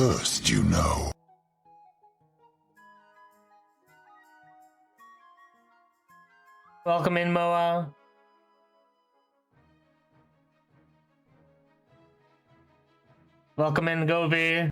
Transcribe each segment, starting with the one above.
thirst, you know. Welcome in, Moa. Welcome in, Gobi.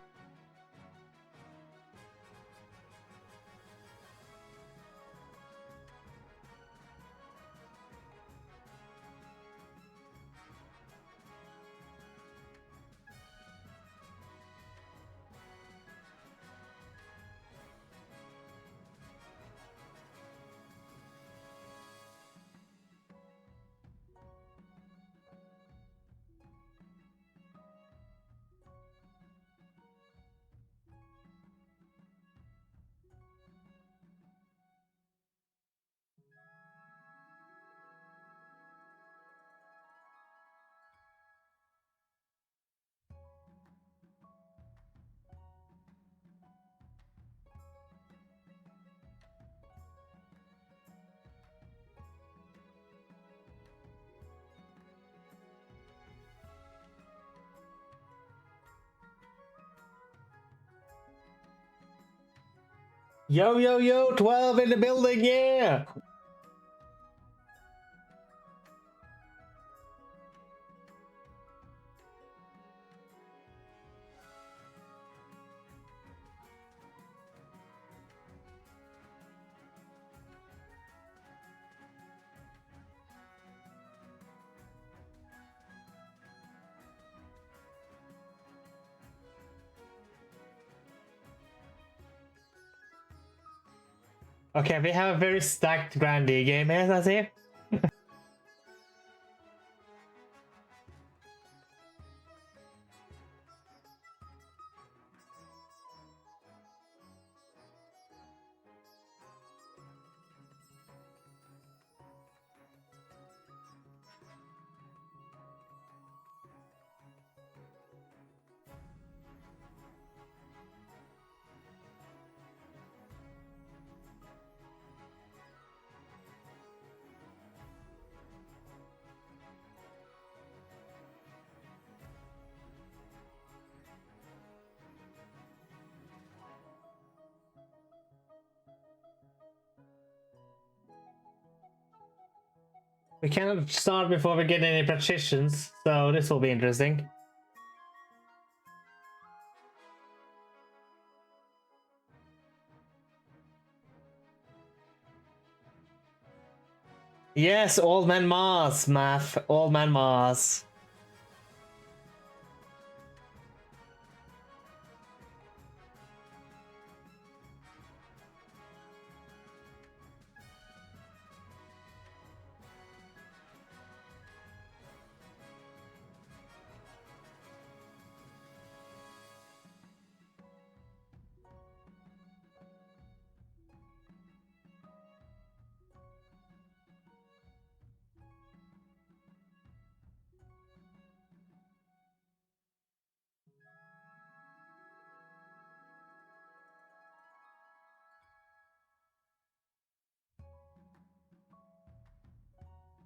Yo, yo, yo, 12 in the building, yeah! Okay, we have a very stacked Grandee game here, I see. We cannot start before we get any practitioners, so this will be interesting. Yes, Old Man Mars, math. Old Man Mars.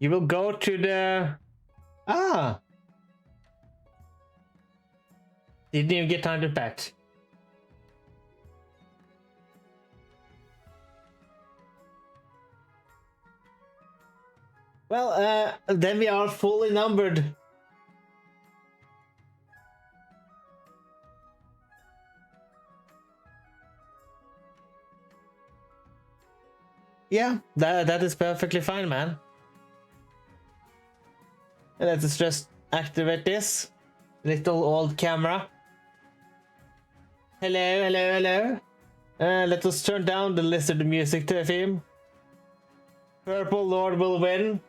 You will go to the... Ah! Didn't even get time to bet. Well, then we are fully numbered. Yeah, that is perfectly fine, man. Let's just activate this little old camera. Hello, hello, hello. Let us turn down the lizard music theme. Purple Lord will win.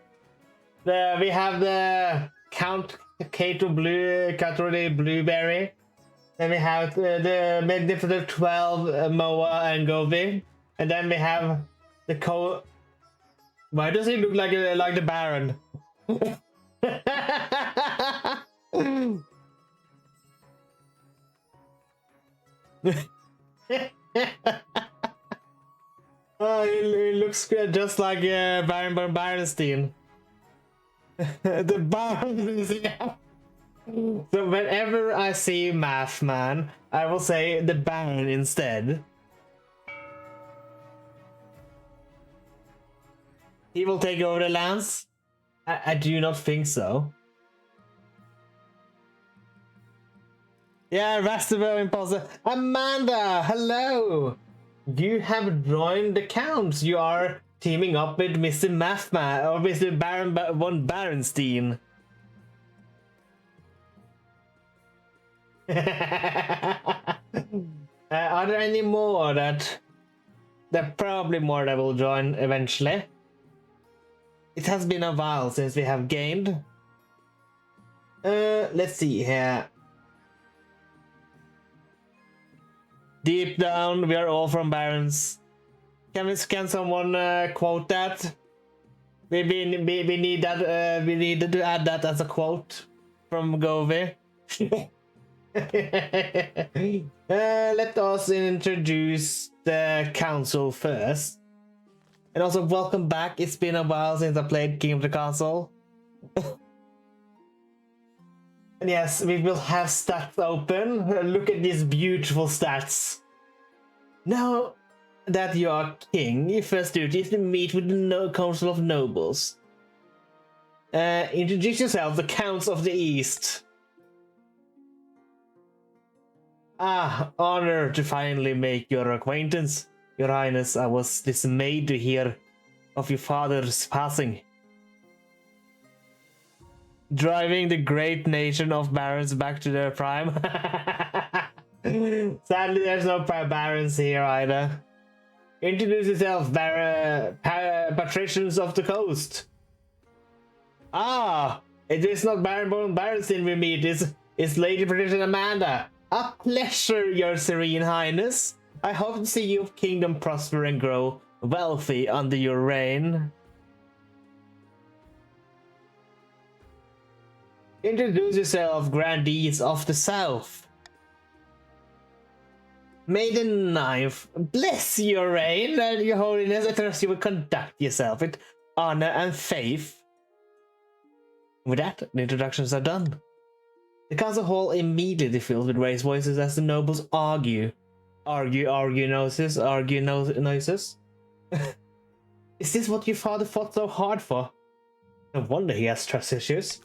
We have the Count Kato Blue, Caterina Blueberry. Then we have the Magnificent 12, Moa and Gobi. And then we have the Why does he look like the Baron? Oh, he looks just like Baron Berenstein. The Baron is here. So whenever I see Math Man, I will say the Baron instead. He will take over the lands? I do not think so. Yeah, Rastable Imposter. Amanda, hello! You have joined the counts. You are teaming up with Mr. Mathman or Mr. Baron von Barenstein. Are there any more that... There are probably more that will join eventually. It has been a while since we have gamed. Let's see here. Deep down, we are all from Barons. Can someone quote that? We need that. We need to add that as a quote from Govey. Let us introduce the council first. And also welcome back. It's been a while since I played King of the Castle. And yes, we will have stats open. Look at these beautiful stats. Now that you are king, your first duty is to meet with the Council of Nobles. Introduce yourself, the Counts of the East. Ah, honor to finally make your acquaintance. Your Highness, I was dismayed to hear of your father's passing. Driving the great nation of barons back to their prime. Sadly, there's no barons here either. Introduce yourself, patricians of the coast. Ah, it is not Baron von Barenstein we meet, it's Lady Patricia Amanda. A pleasure, your serene highness. I hope to see your kingdom prosper and grow wealthy under your reign. Introduce yourself, grandees of the south. May the 9th bless your reign, and your holiness. I trust you will conduct yourself with honor and faith. With that, the introductions are done. The council hall immediately fills with raised voices as the nobles argue. Argue noises. Is this what your father fought so hard for? No wonder he has trust issues.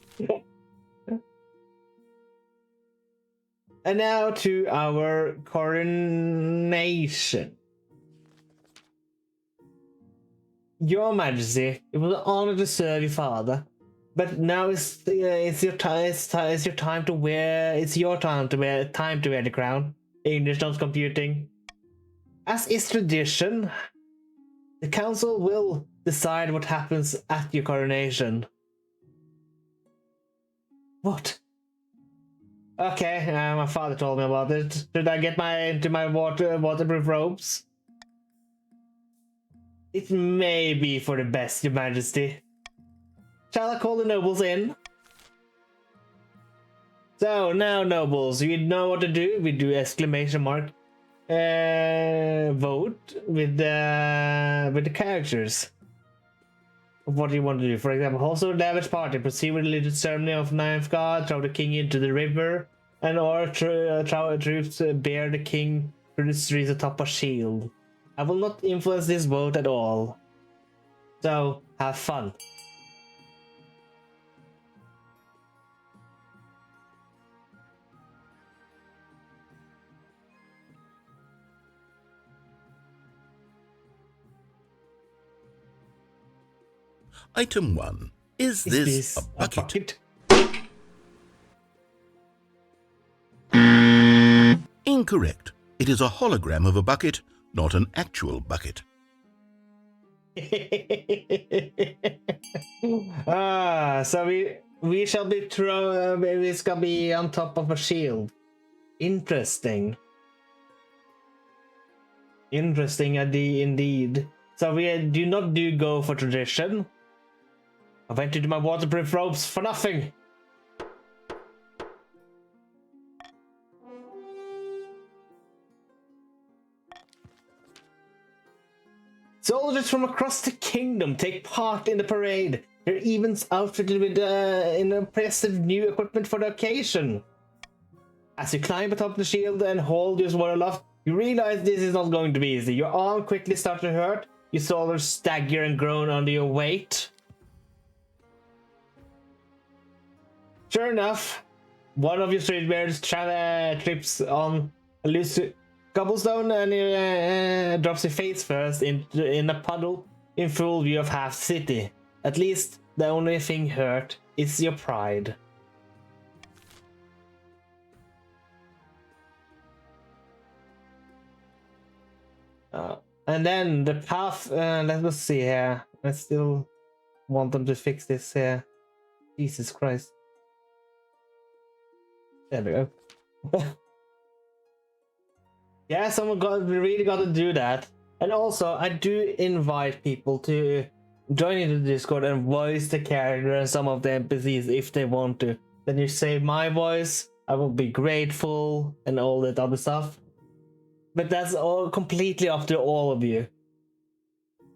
And now to our coronation. Your Majesty, it was an honor to serve your father, but now it's your time to wear the crown. English not computing. As is tradition, the council will decide what happens at your coronation. What? Okay, my father told me about it. Should I get into my waterproof robes? It may be for the best, Your Majesty. Shall I call the nobles in? So now, nobles, you know what to do. We do exclamation mark. Vote with the characters. What do you want to do? For example, also damage party, proceed with the little ceremony of ninth god, throw the king into the river, and or troops bear the king through the streets atop a shield. I will not influence this vote at all. So, have fun. Item 1. Is this a bucket? Incorrect. It is a hologram of a bucket, not an actual bucket. So we shall be it's gonna be on top of a shield. Interesting. Interesting indeed. So we do not go for tradition. I went into my waterproof robes for nothing. Soldiers from across the kingdom take part in the parade. They're even outfitted with impressive new equipment for the occasion. As you climb atop the shield and hold your sword aloft, you realize this is not going to be easy. Your arm quickly starts to hurt. Your soldiers stagger and groan under your weight. Sure enough, one of your street bears trips on a loose cobblestone and drops your face first in a puddle in full view of half city. At least the only thing hurt is your pride. And then the path, let us see here. I still want them to fix this here. Jesus Christ. There we go. Yeah, we really got to do that. And also, I do invite people to join into the Discord and voice the character and some of the NPCs if they want to. Then you save my voice, I will be grateful, and all that other stuff. But that's all completely up to all of you.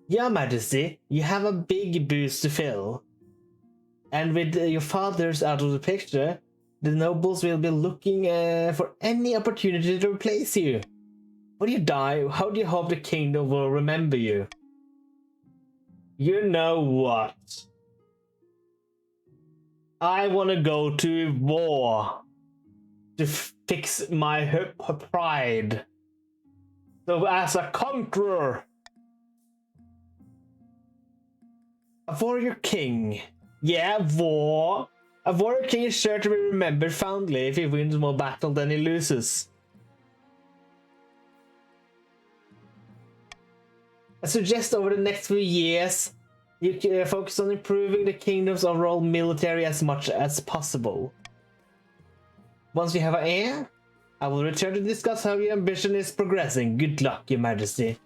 Your Majesty, you have a big boost to fill. And with your fathers out of the picture, the nobles will be looking for any opportunity to replace you. When you die, how do you hope the kingdom will remember you? You know what? I want to go to war to fix my pride. So as a conqueror, a warrior king. Yeah, war. A warrior king is sure to be remembered fondly if he wins more battles than he loses. I suggest over the next few years, you focus on improving the kingdom's overall military as much as possible. Once you have an heir, I will return to discuss how your ambition is progressing. Good luck, Your Majesty.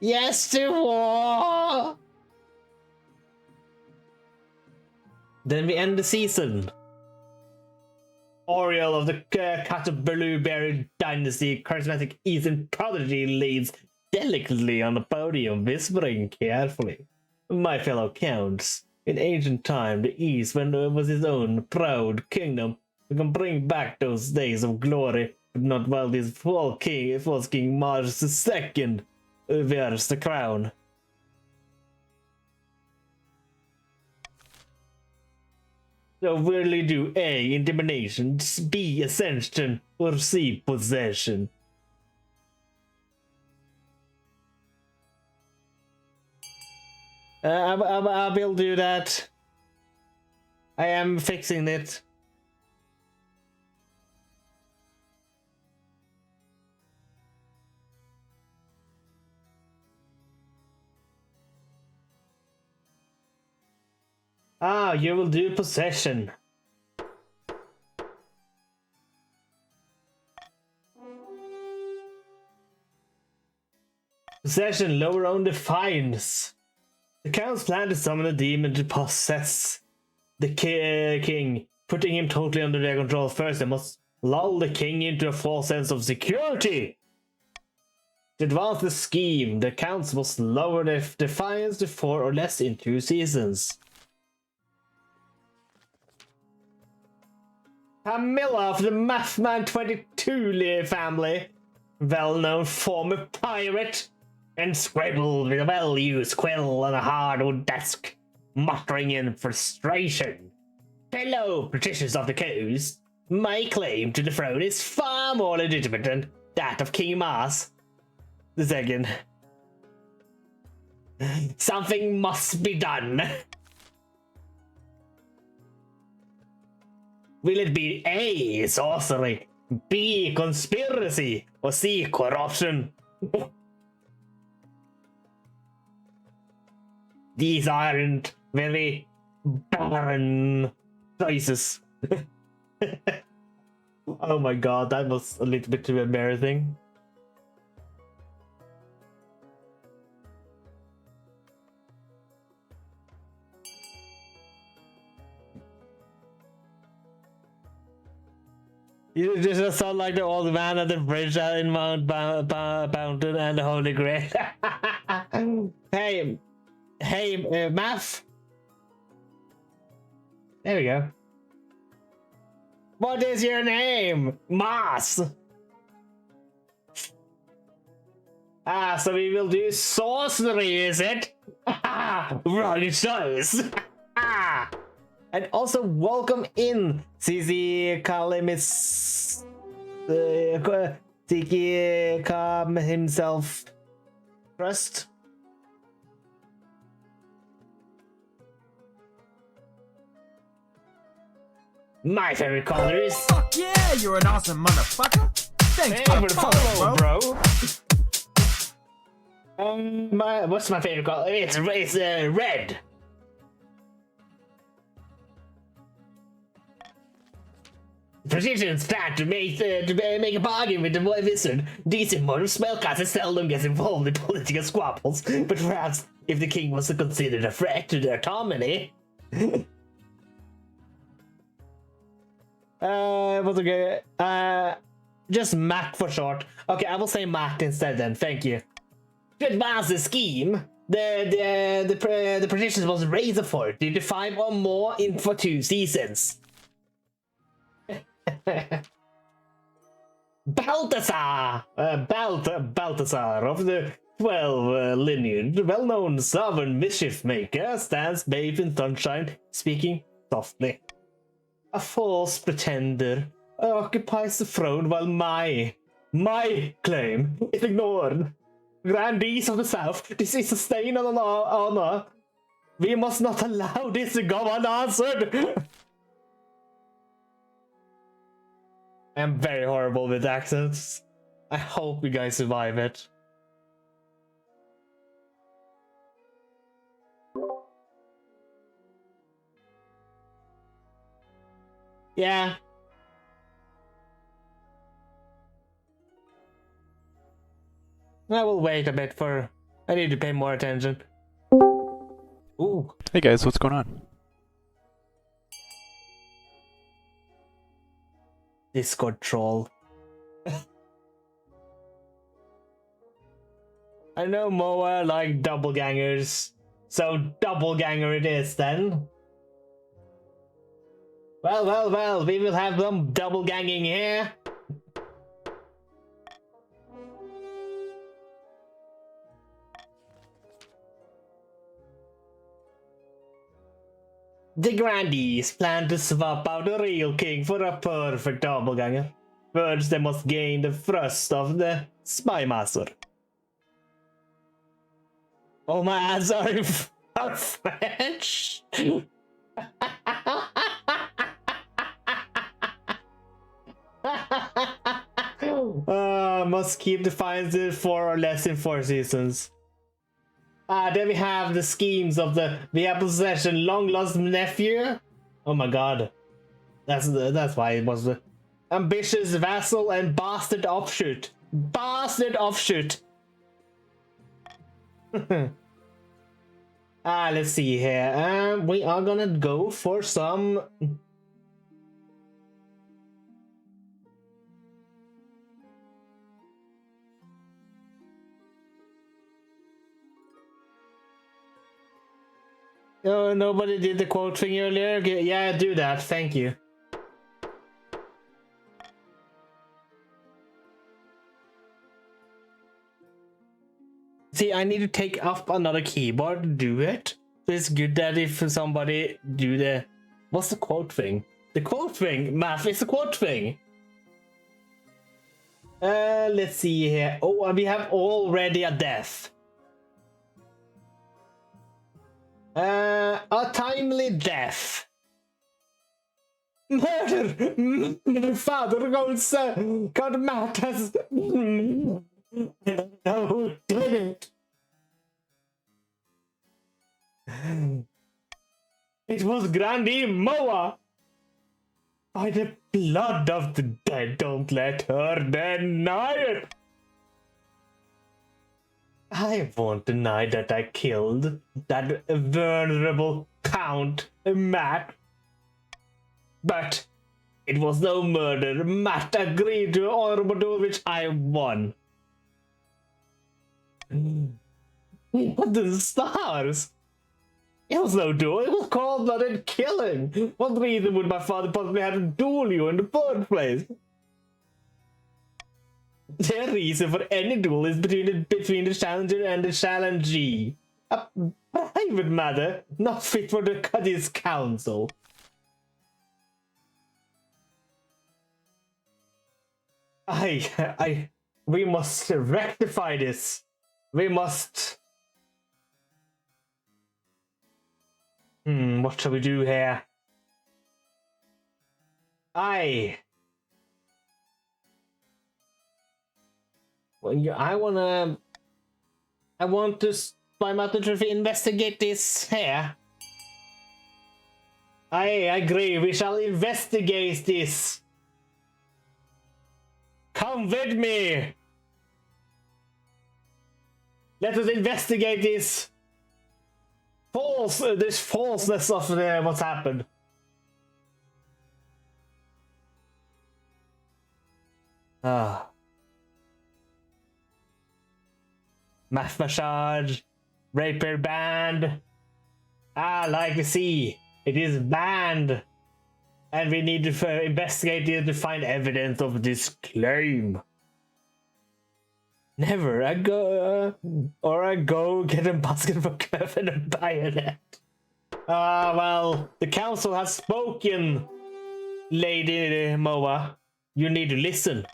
Yes to war! Then we end the season. Oriel of the Blueberry Dynasty, charismatic Ethan prodigy, leads delicately on the podium, whispering carefully. My fellow counts, in ancient time, the East, when it was his own proud kingdom, we can bring back those days of glory, but not while this false King Mars II wears the crown. So will you do A, intimidation, B, ascension, or C, possession? I will do that. I am fixing it. Ah, you will do possession. Possession, lower on the fines. The Count's plan to summon a demon to possess the king, putting him totally under their control. First, they must lull the king into a false sense of security. To advance the scheme, the Counts must lower their defiance to 4 or less in 2 seasons. Camilla of the Mathman 22 family, well-known former pirate, and scribbled with a well-used quill on a hardwood desk, muttering in frustration. Fellow patricians of the coast, my claim to the throne is far more legitimate than that of King Mars II. Something must be done. Will it be A, sorcery, B, conspiracy, or C, corruption? These aren't very barren choices. Oh my god, that was a little bit too embarrassing. You just sound like the old man at the bridge in Mountain and the Holy Grail. Hey, Math. There we go. What is your name? Mars. So we will do sorcery, is it? Wrong choice. And also welcome in CZ Kalimis Tiki Kam himself trust. My favorite color is Fuck yeah, you're an awesome motherfucker. Thanks for favorite the follow, bro. What's my favorite color? It's red. Physicians start to make a bargain with the wizard. Decent modern spellcaster seldom gets involved in political squabbles, but perhaps if the king was considered a threat to their autonomy. What's okay? Just Mac for short. Okay, I will say Mac instead then. Thank you. To advance the scheme, the predictions was raise of 40 to 5 or more in for 2 seasons. Balthasar of the 12 lineage, well-known sovereign mischief maker, stands bathed in sunshine, speaking softly. A false pretender occupies the throne while my claim is ignored. Grandees of the South, this is a stain on our honor. We must not allow this to go unanswered. I'm very horrible with accents. I hope you guys survive it. Yeah. I will wait a bit for... I need to pay more attention. Ooh. Hey guys, what's going on? Discord troll. I know Moa like doppelgangers, so doppelganger it is then. Well, we will have them doppelganging here. The Grandees plan to swap out the real king for a perfect doppelganger. First, they must gain the thrust of the spy master. Oh, my ads are French. Must keep defiance in 4 or less in 4 seasons. Then we have the schemes of we have possession, long lost nephew. Oh my god, that's why it was the ambitious vassal and bastard offshoot. Bastard offshoot. Let's see here. We are gonna go for some. Oh, nobody did the quote thing earlier? Yeah, do that. Thank you. See, I need to take up another keyboard to do it. So it's good that if somebody do the... What's the quote thing? The quote thing! Math is the quote thing! Let's see here. Oh, we have already a death. A timely death. Murder! My father got mad as... I don't know who did it. It was Grandee Moa. By the blood of the dead, don't let her deny it. I won't deny that I killed that venerable Count Matt. But It was no murder. Matt agreed to an honorable duel which I won. What the stars? It was no duel, it was cold-blooded killing. What reason would my father possibly have to duel you in the first place? The reason for any duel is between the challenger and the challengee. A private matter, not fit for the Cuddy's council. We must rectify this. We must... what shall we do here? I want to, by Master Trophy, investigate this here. I agree, we shall investigate this. Come with me. Let us investigate this falseness of what's happened. Math massage, rapier banned. Like we see, it is banned, and we need to investigate it to find evidence of this claim. Never. I go get a basket for Curve and a bayonet. Well, the council has spoken, Lady Moa. You need to listen.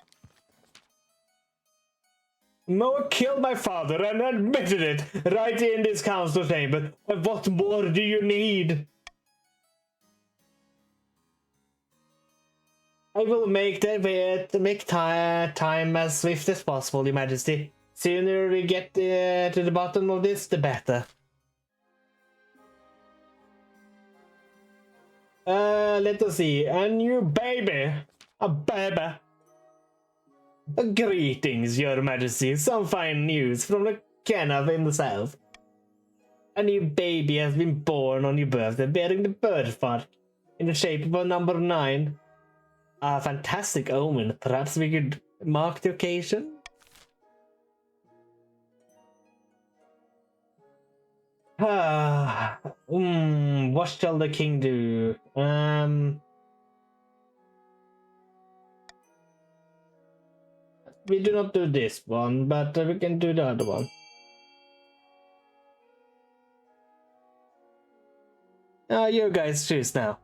Moa killed my father and admitted it right in this council chamber. What more do you need? I will make time as swift as possible, Your Majesty. Sooner we get to the bottom of this, the better. Let us see. A new baby. A baby. Greetings, Your Majesty. Some fine news from the Kenneth in the south. A new baby has been born on your birthday, bearing the birthmark in the shape of a number 9. A fantastic omen. Perhaps we could mark the occasion? What shall the king do? We do not do this one, but we can do the other one. You guys choose now.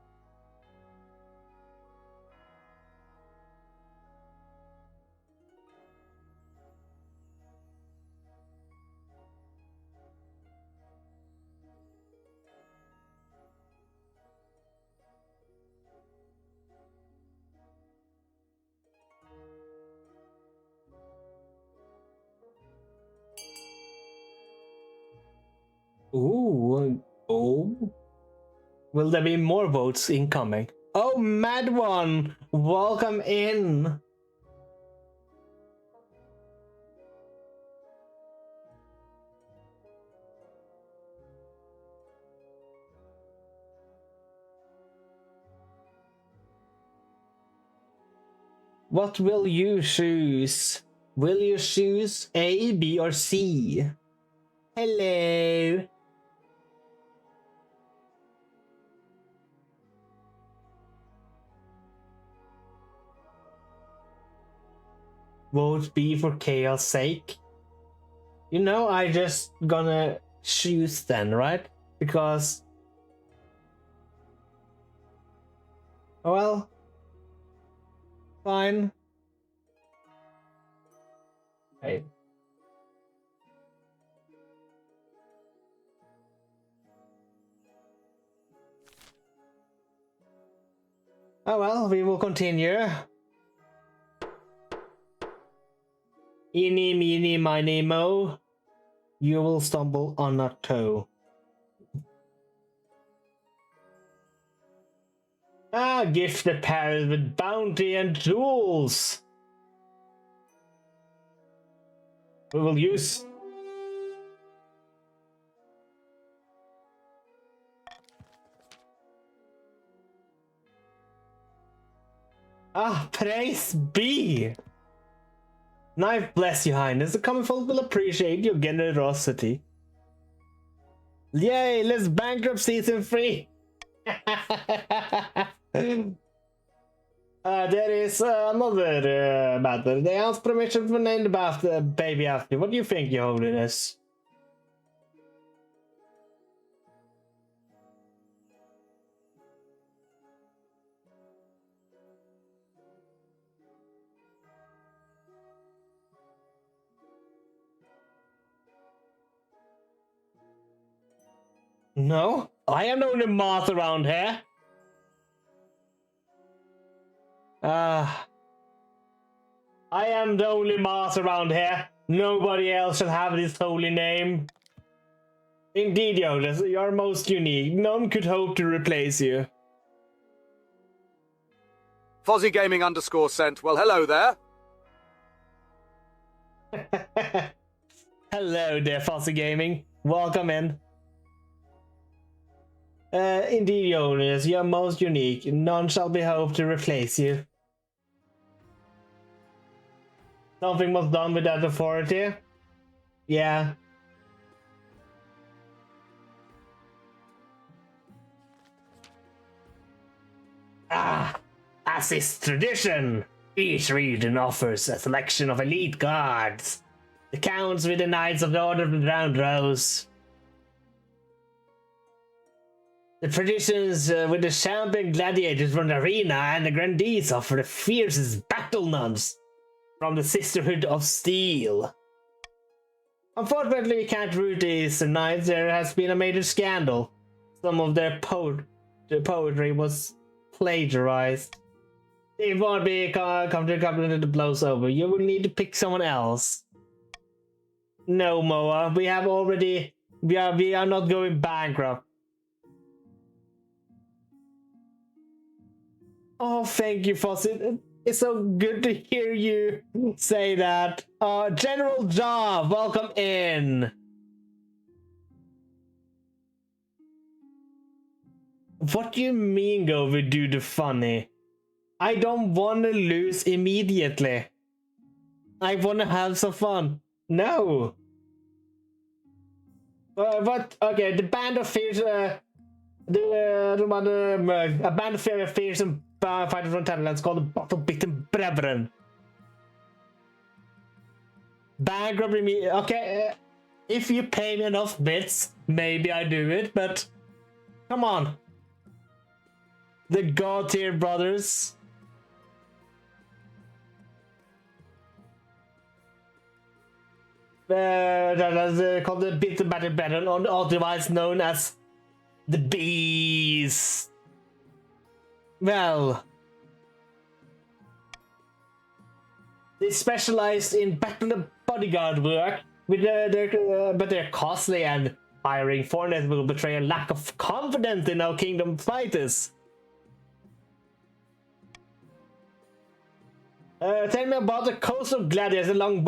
Ooh, oh. Will there be more votes incoming? Oh, Mad One! Welcome in! What will you choose? Will you choose A, B, or C? Hello! Vote B for chaos sake. You know, I just gonna choose then, right? Because... well... fine. Hey. Oh well, we will continue. Eeny, meeny, miny, mo. You will stumble on a toe. Gift the parents with bounty and jewels. We will use... Ah, praise be! Knife bless you, Highness. The common folk will appreciate your generosity. Yay, let's bankrupt season 3! There is another matter. They asked permission to name the baby after you. What do you think, Your Holiness? No, I am the only moth around here. I am the only moth around here. Nobody else shall have this holy name. Indeed, Yodas, you are most unique. None could hope to replace you. Fozzie Gaming _ sent. Well, hello there. Hello there, Fozzie Gaming. Welcome in. Indeed, Yodas, you are most unique. None shall be hoped to replace you. Something was done with that authority? Yeah. As is tradition, each region offers a selection of elite guards. The counts with the Knights of the Order of the Round Rose. The traditions with the champion gladiators from the arena and the grandees offer the fiercest battle nuns from the Sisterhood of Steel. Unfortunately, we can't root these knights. There has been a major scandal. Some of their poetry was plagiarized. It won't be come to a couple of the blows over. You will need to pick someone else. No, Moa. We have already. We are not going bankrupt. Oh, thank you, Fawcett. It's so good to hear you say that. General Job, welcome in. What do you mean go with do the funny? I don't want to lose immediately. I want to have some fun. No. What? Okay, the band of fierce. A band of fearsome fighters from Thailand called the Bottle Bitten Brethren. Bankrupt me. Okay, if you pay me enough bits, maybe I do it. But come on, the God tier brothers. That's called the Bitten Brethren, otherwise known as the Bees. Well, they specialized in battle and bodyguard work, with but they're costly, and hiring foreigners will betray a lack of confidence in our kingdom fighters. Tell me about the coastal gladiators. A long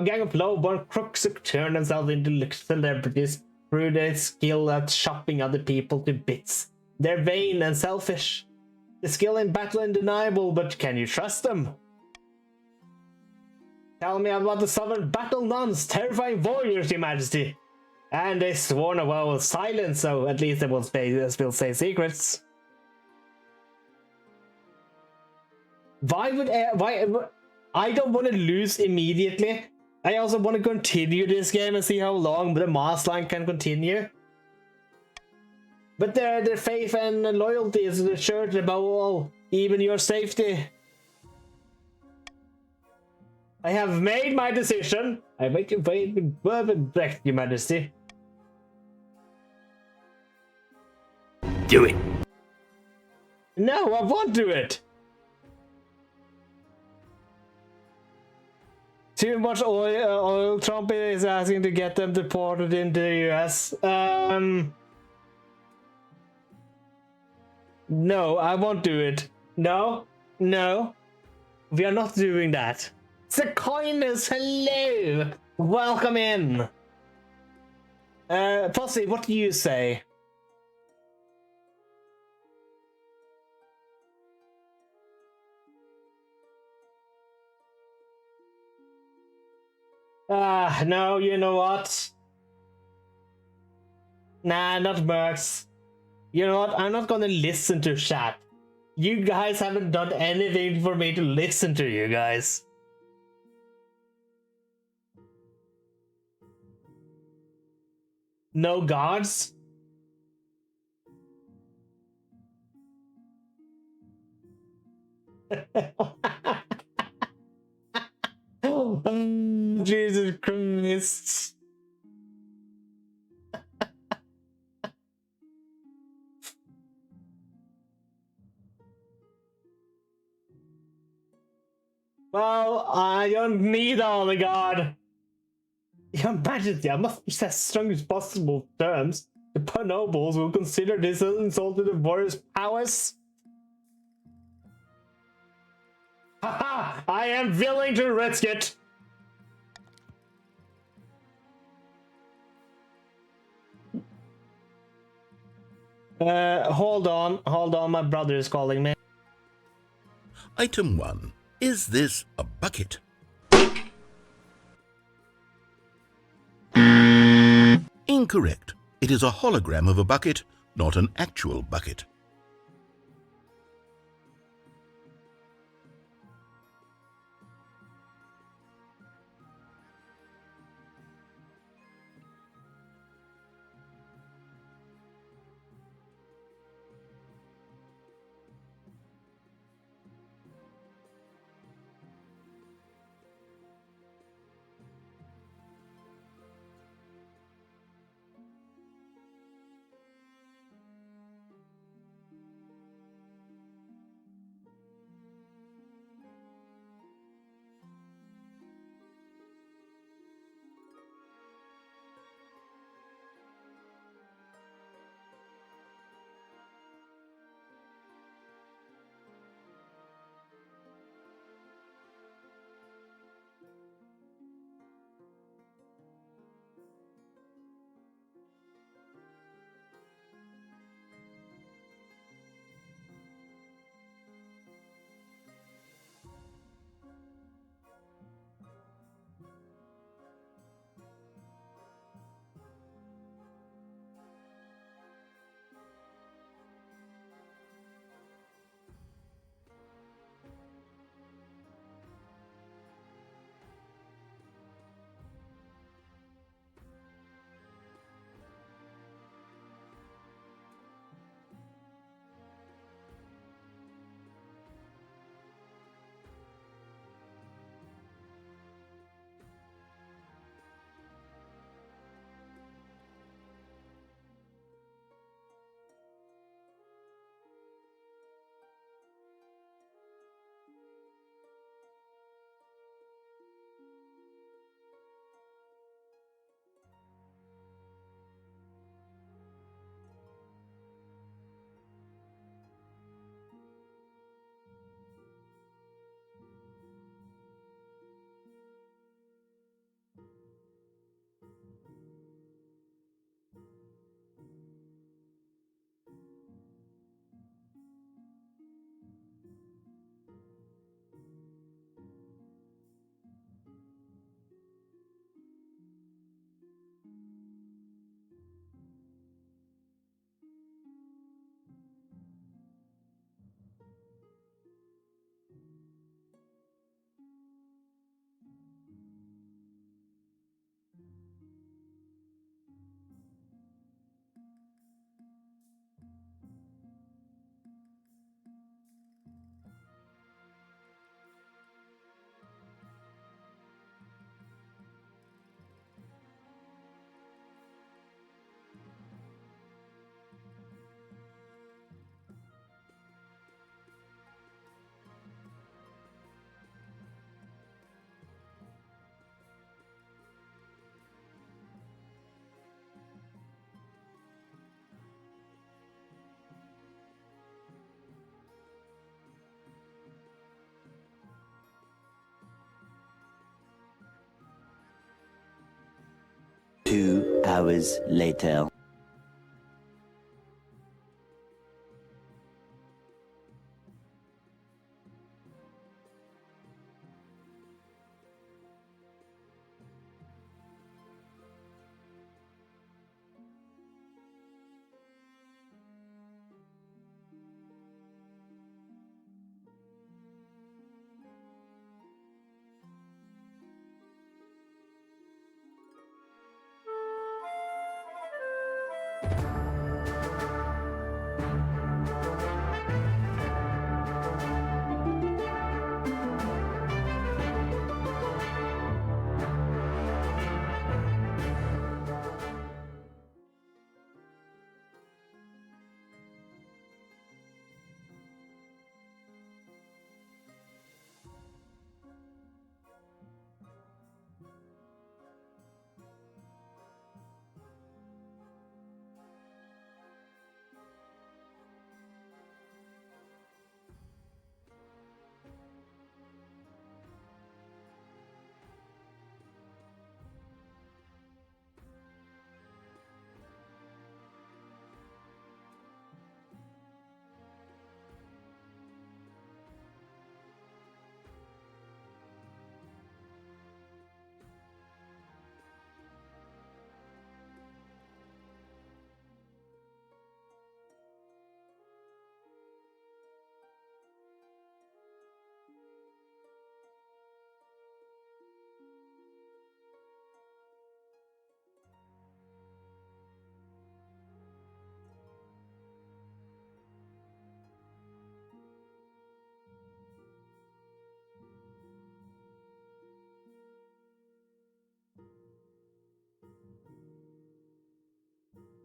gang of low-born crooks who turn themselves into celebrities through their skill at chopping other people to bits. They're vain and selfish. The skill in battle is undeniable, but can you trust them? Tell me about the southern battle nuns, terrifying warriors, Your Majesty. And they sworn a vow of silence, so at least they will say secrets. Why? I don't want to lose immediately. I also want to continue this game and see how long the mass line can continue. But their faith and loyalty is the church above all, even your safety. I have made my decision. I make you wait with perfect, Your Majesty. Do it. No, I won't do it. Too much oil. Trump is asking to get them deported into the US. No, I won't do it. No, we are not doing that. Sequoias, hello! Welcome in! Posse, what do you say? No, you know what? Nah, not Mercs. You know what? I'm not gonna listen to chat. You guys haven't done anything for me to listen to you guys. No gods? Jesus Christ. Well, I don't need all the god. Your Majesty, I must possess strongest possible terms. The nobles will consider this an insult to the warrior's powers. Haha! I am willing to risk it! Hold on, my brother is calling me. Item 1. Is this a bucket? Incorrect. It is a hologram of a bucket, not an actual bucket. Two hours later.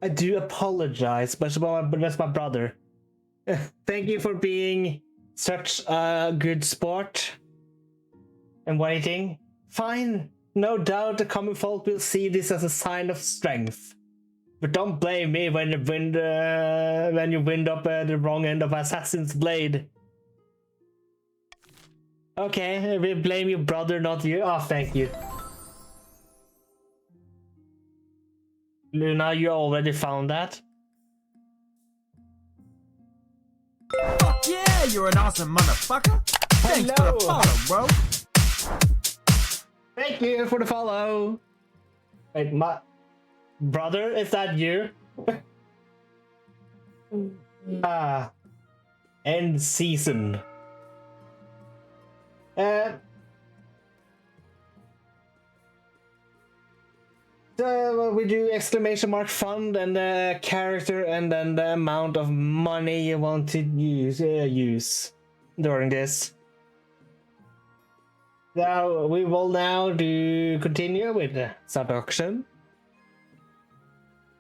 I do apologize, but that's my brother. Thank you for being such a good sport and waiting. Fine, no doubt the common folk will see this as a sign of strength. But don't blame me when you wind up the wrong end of Assassin's Blade. Okay, we blame your brother, not you. Oh, thank you. Luna, you already found that? Fuck yeah, you're an awesome motherfucker. Thanks for the Hello. follow, bro. Thank you for the follow. Wait, my brother, is that you? End season. So we do exclamation mark fund and the character and then the amount of money you want to use during this. Now we will now continue with the seduction.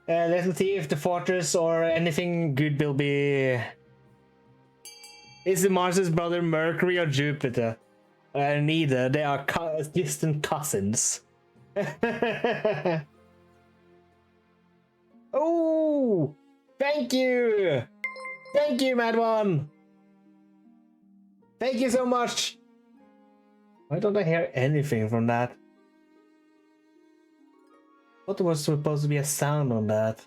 Let's see if the fortress or anything good will be. Is it Mars's brother Mercury or Jupiter? Neither. They are distant cousins. Oh, thank you, Mad One. Thank you so much. Why don't I hear anything from that? What was supposed to be a sound on that?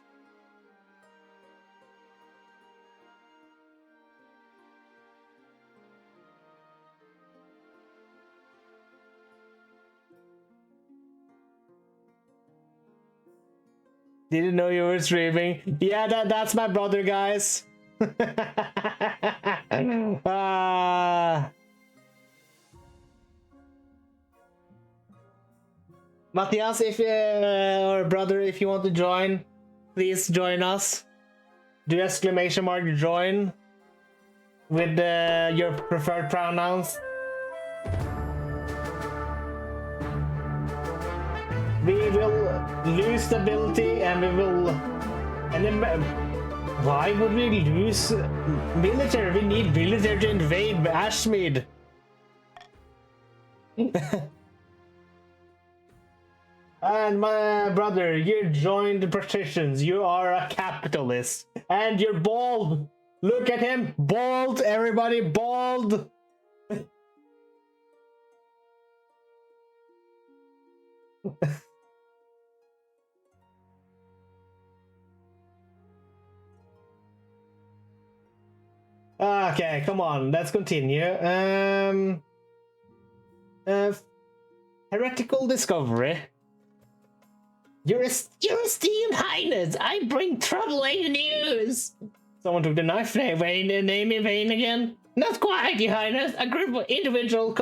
Didn't know you were streaming. Yeah, that's my brother, guys. Matthias, if or brother, if you want to join, please join us. Do exclamation mark join with your preferred pronouns. We will lose stability and we will. And then, why would we lose military? We need military to invade Ashmead. And my brother, you joined the patricians. You are a capitalist. And you're bald. Look at him. Bald. Everybody bald. Okay, come on. Let's continue. Heretical discovery. Your esteemed highness, I bring troubling news. Someone took the knife name in vain again. Not quite, your highness. A group of individuals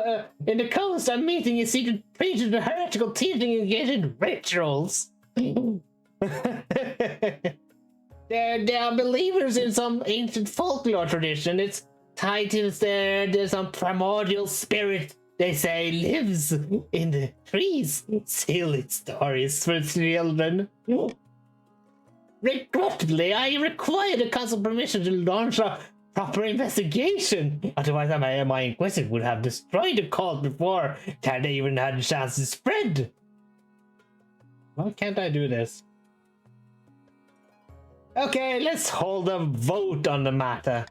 in the coast are meeting in secret preaching the heretical teaching engaged in rituals. They are believers in some ancient folklore tradition. It's tied to there's some primordial spirit they say lives in the trees. Silly stories for children. Regrettably, I require the council permission to launch a proper investigation. Otherwise, my inquisitor would have destroyed the cult before they even had a chance to spread. Why can't I do this? Okay, let's hold a vote on the matter.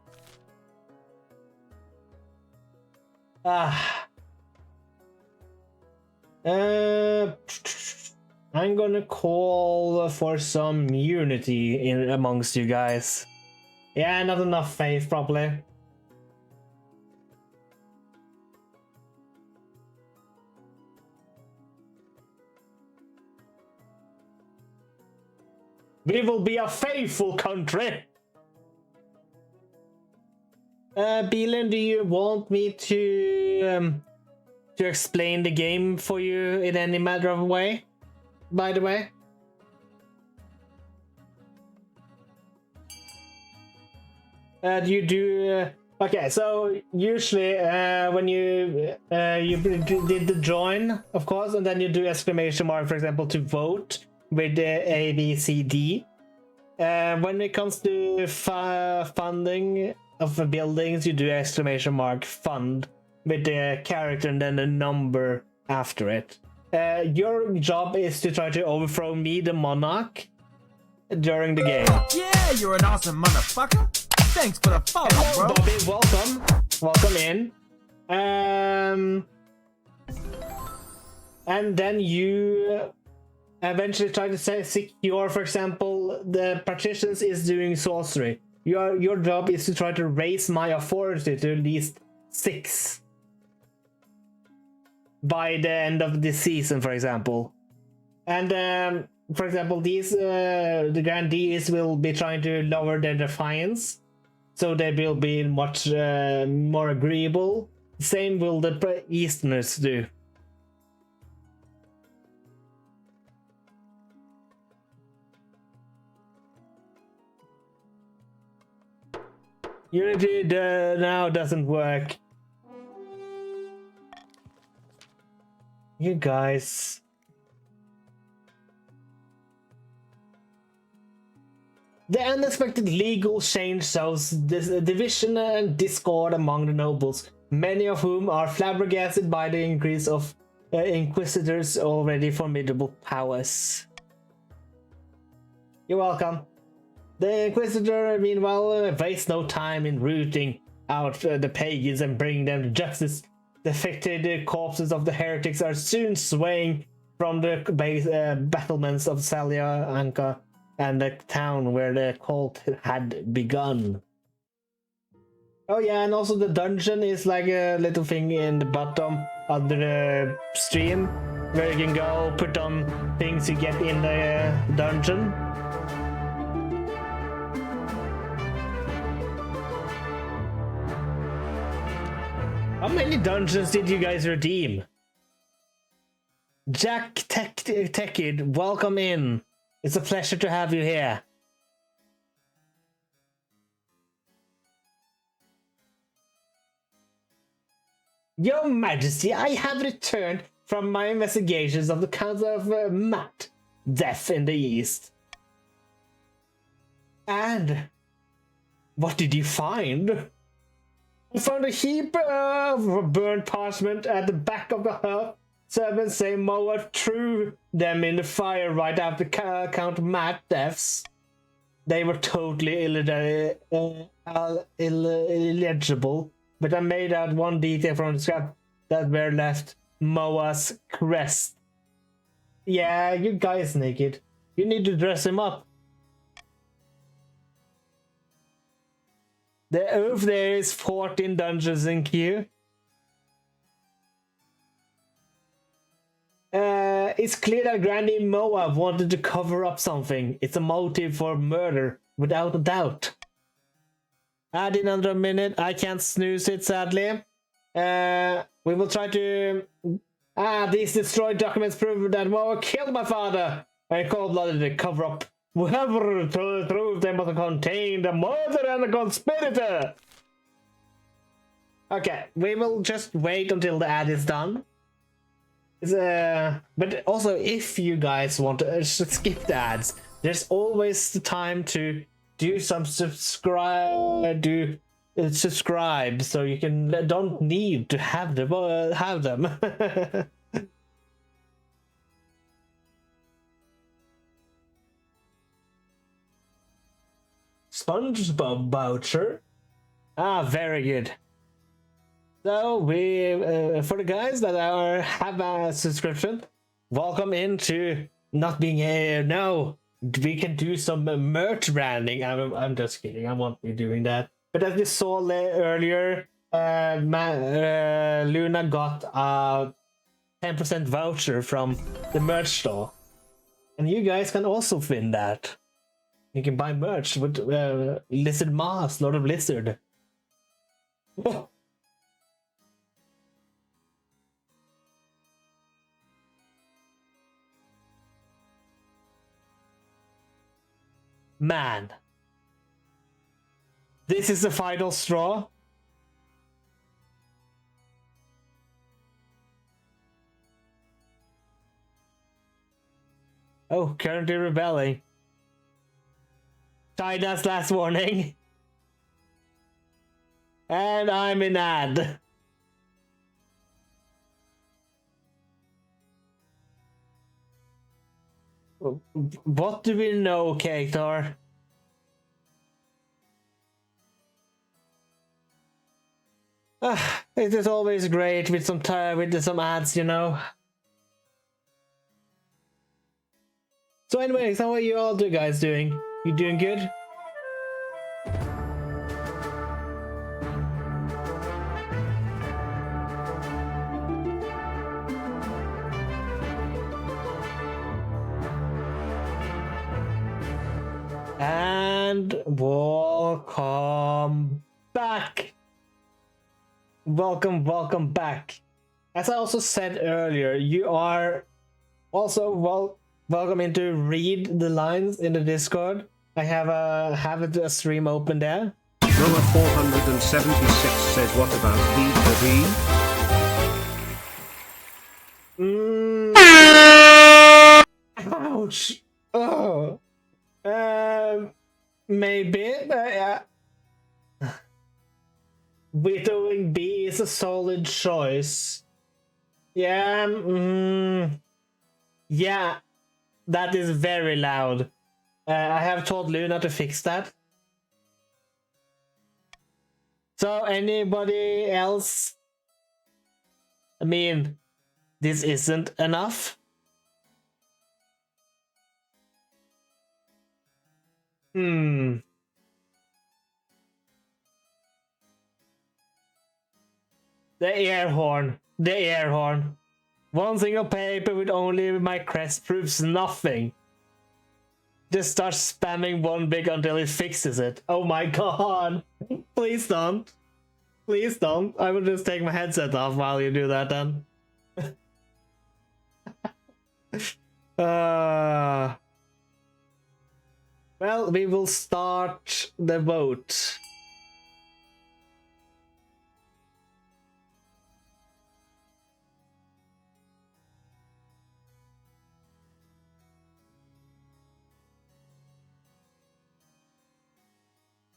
I'm gonna call for some unity amongst you guys. Yeah, not enough faith, probably. We will be a faithful country. Beelan, do you want me to explain the game for you in any matter of way? By the way. You do. Okay, so usually when you did the join, of course, and then you do exclamation mark, for example, to vote with the A, B, C, D. When it comes to funding of the buildings, you do exclamation mark fund with the character and then the number after it. Your job is to try to overthrow me, the monarch, during the game. Yeah, you're an awesome motherfucker. Thanks for the follow, Hello, bro. Bobby, welcome. Welcome in. And then you eventually try to secure, for example, the partitions is doing sorcery. Your job is to try to raise my authority to at least 6 by the end of the season, for example. And for example, these the grandees will be trying to lower their defiance, so they will be much more agreeable. Same will the Easterners do. Unity now doesn't work. You guys. The unexpected legal change shows this division and discord among the nobles, many of whom are flabbergasted by the increase of inquisitors' already formidable powers. You're welcome. The Inquisitor, meanwhile, wastes no time in rooting out the pagans and bringing them to justice. The affected corpses of the heretics are soon swaying from the battlements of Salia Anka and the town where the cult had begun. Oh yeah, and also the dungeon is like a little thing in the bottom under the stream where you can go put on things you get in the dungeon. How many dungeons did you guys redeem? Jack Techid, welcome in. It's a pleasure to have you here. Your Majesty, I have returned from my investigations of the Council of Matt, Death in the East. And what did you find? I found a heap of burnt parchment at the back of the hearth. Servants say Moa threw them in the fire right after Count Matt deaths. They were totally illegible, but I made out one detail from the scrap that were left. Moa's crest. Yeah, you guys naked. You need to dress him up. The oath there is 14 dungeons in queue. It's clear that Granny Moa wanted to cover up something. It's a motive for murder, without a doubt. Add in under a minute. I can't snooze it, sadly. We will try to... these destroyed documents prove that Moa killed my father. I cold-blooded to cover up. Whoever threw them must have contained a murderer and a conspirator. Okay, we will just wait until the ad is done. But also, if you guys want to skip the ads, there's always the time to do some subscribe, so you can don't need to have them. SpongeBob voucher. Very good. So we, for the guys that have a subscription, welcome into not being here. No, we can do some merch branding. I'm just kidding. I won't be doing that. But as you saw earlier, Luna got a 10% voucher from the merch store, and you guys can also win that. You can buy merch with Lizard Mars, Lord of Lizard. Oh. Man, this is the final straw. Oh, currently rebelling. China's last warning. And I'm in ad. What do we know, Kator? It is always great with some ads, you know. So anyways, how are you all guys doing? You doing good? And welcome back. Welcome back. As I also said earlier, you are also welcome in to read the lines in the Discord. I have a stream open there. Noah 476 says, what about B for B? Ouch. Oh. Maybe. Vetoing B is a solid choice. Yeah. Yeah. That is very loud. I have told Luna to fix that. So anybody else? I mean, this isn't enough. The air horn. The air horn. One single paper with only my crest proves nothing. Just start spamming one big until it fixes it. Oh my god. Please don't. Please don't. I will just take my headset off while you do that then. Well, we will start the vote.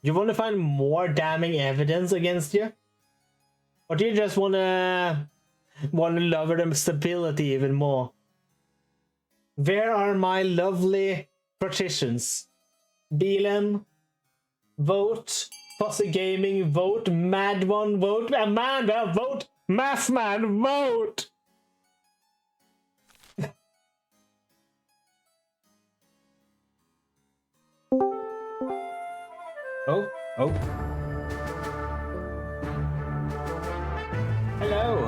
You want to find more damning evidence against you? Or do you just want to lower the stability even more? Where are my lovely partitions? Beelen, vote. Fuzzy Gaming, vote. Mad One, vote. Amanda, vote. Mathman, vote. Oh. Hello.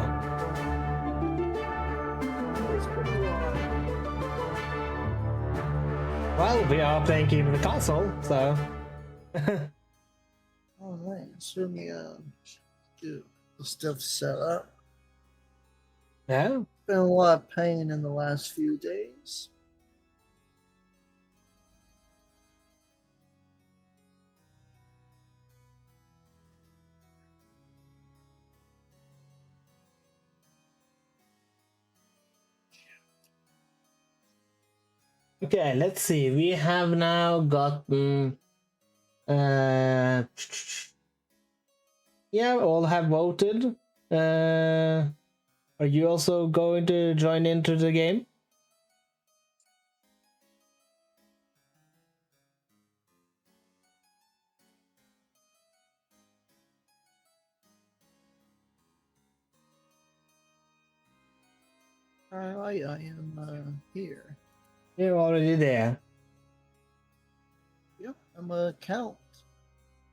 Well, we are playing Game of the Console, so. Alright, so let me do the stuff set up. Yeah. Been a lot of pain in the last few days. Okay, let's see. We have now gotten yeah, all have voted. Are you also going to join into the game? Alright, I am here. You're already there. Yep, I'm a count.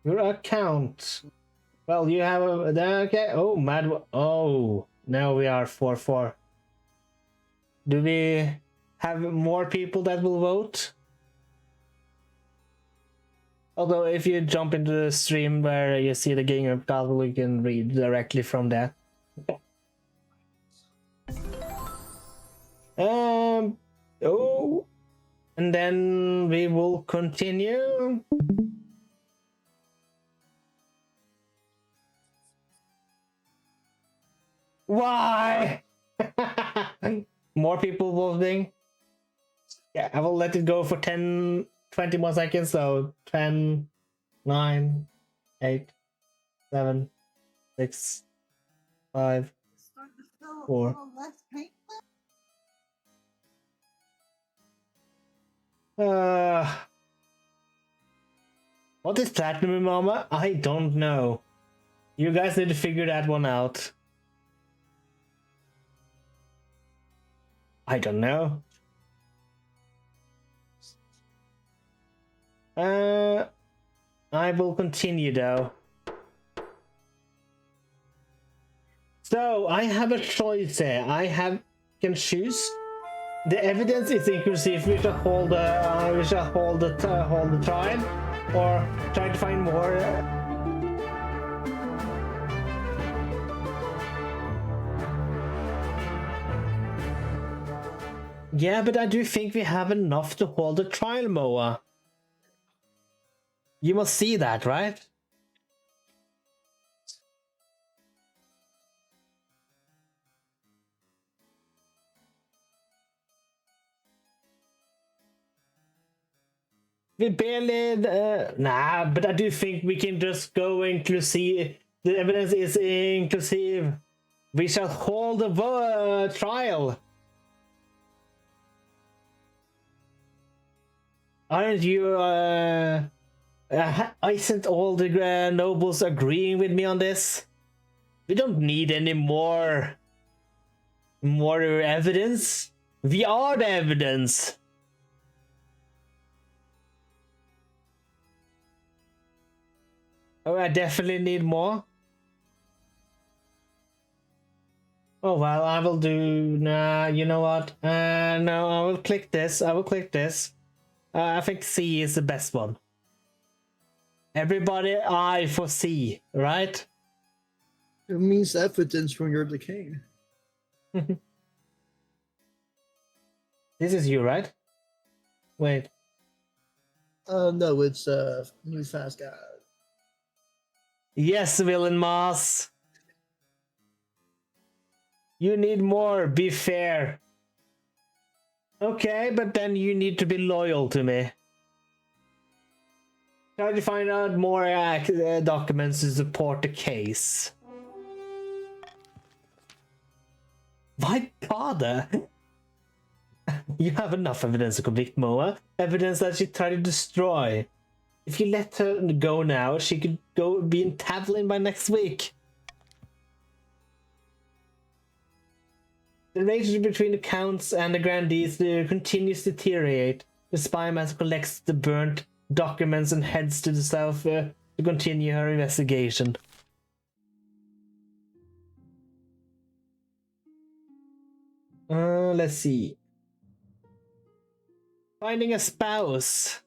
Your account. Well, you have a okay. Oh, mad. Oh, now we are 4-4. Do we have more people that will vote? Although, if you jump into the stream where you see the Game of Console, you can read directly from there. Oh, and then we will continue. Why? More people voting. Yeah, I will let it go for 10 20 more seconds, so 10, 9, 8, 7, 6, 5, 4. What is platinum armor? I don't know. You guys need to figure that one out. I don't know. I will continue though. So I have a choice here. Can choose. The evidence is inclusive. We shall hold the trial, or try to find more. Yeah, but I do think we have enough to hold the trial, Moa. You must see that, right? We barely... nah, but I do think we can just go inclusive. The evidence is inclusive. We shall hold the trial. Aren't you, isn't all the nobles agreeing with me on this? We don't need any more evidence. We are the evidence. Oh, I definitely need more. Oh, well, I will do... Nah, you know what? No, I will click this. I think C is the best one. Everybody I for C, right? It means evidence from your decay. This is you, right? Wait. No, it's new fast guy. Yes, Villain Mars. You need more. Be fair. Okay, but then you need to be loyal to me. Try to find out more documents to support the case. My father. You have enough evidence to convict Moa. Evidence that she tried to destroy. If you let her go now, she could go be in Tavlin by next week. The relationship between the counts and the grandees continues to deteriorate. The spy master collects the burnt documents and heads to the south to continue her investigation. Let's see. Finding a spouse.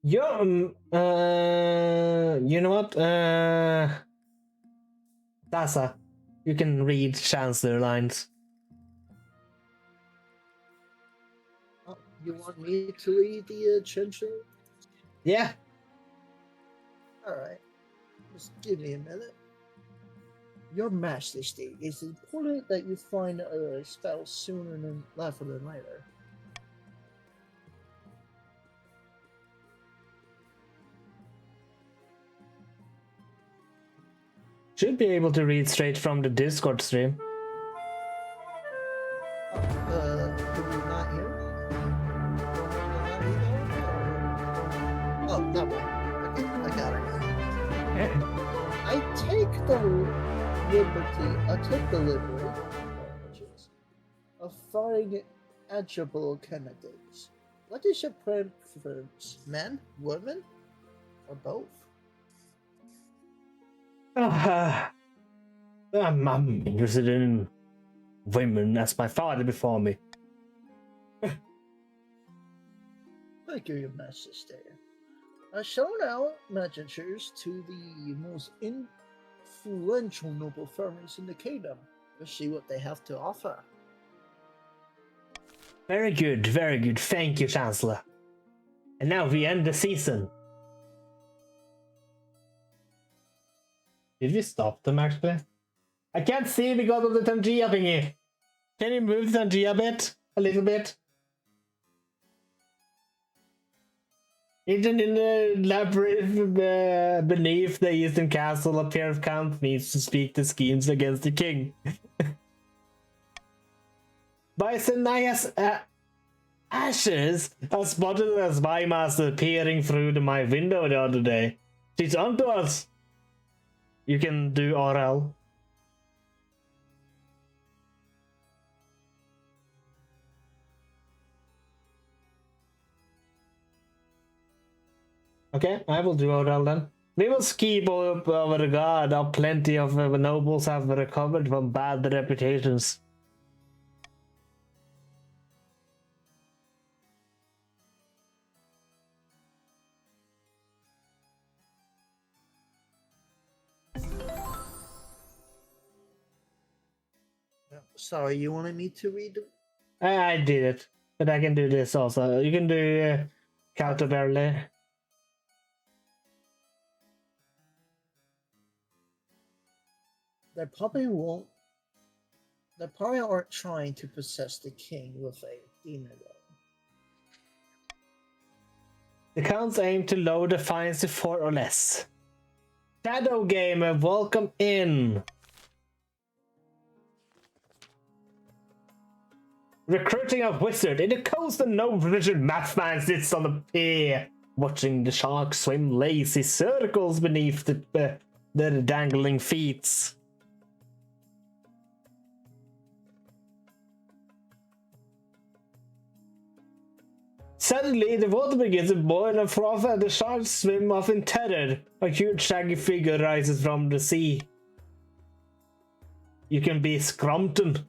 You know what? Sasa, you can read Chancellor lines. You want me to read the chancellor? Yeah. Alright. Just give me a minute. Your Majesty, it's important that you find a spouse sooner rather than later. Should be able to read straight from the Discord stream. Can we not hear? Oh, that way. Okay, I got it. I took the liberty of finding eligible candidates. What is your preference? Men, women, or both? I'm interested in women as my father before me. Thank you, Your Majesty. I show now messengers to the most influential noble families in the kingdom to see what they have to offer. Very good, very good. Thank you, Chancellor. And now we end the season. Did we stop them actually? I can't see because of the Tangia thingy. Can you move the Tangia a bit? A little bit? Hidden in the labyrinth beneath the eastern castle, a pair of counts needs to speak the schemes against the king. By Senaya's ashes, I spotted a spy master peering through my window the other day. She's onto us. You can do RL. Okay, I will do RL then. We will keep up our guard. How plenty of nobles have recovered from bad reputations. Sorry, you wanted me to read the... I did it, but I can do this also. You can do counterbarrel. They probably won't. They probably aren't trying to possess the king with a demon. The counts aim to lower the fines to 4 or less. Shadow Gamer, welcome in. Recruiting a wizard in the coast, and no vision mathman sits on the pier, watching the sharks swim lazy circles beneath their dangling feet. Suddenly, the water begins to boil and froth, and the sharks swim off in terror. A huge shaggy figure rises from the sea. You can be Scrumpton.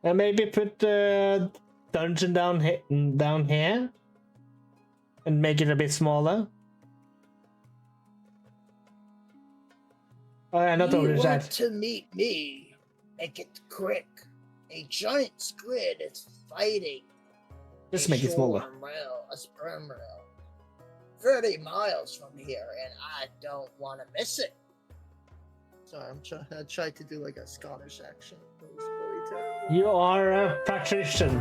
And maybe put the dungeon down here and make it a bit smaller. Oh, yeah, not over the You want chat. to meet me? Make it quick. A giant squid is fighting. Just make it smaller. A sperm whale. 30 miles from here, and I don't want to miss it. Sorry, I tried to do like a Scottish accent. It was really terrible. You are a patrician.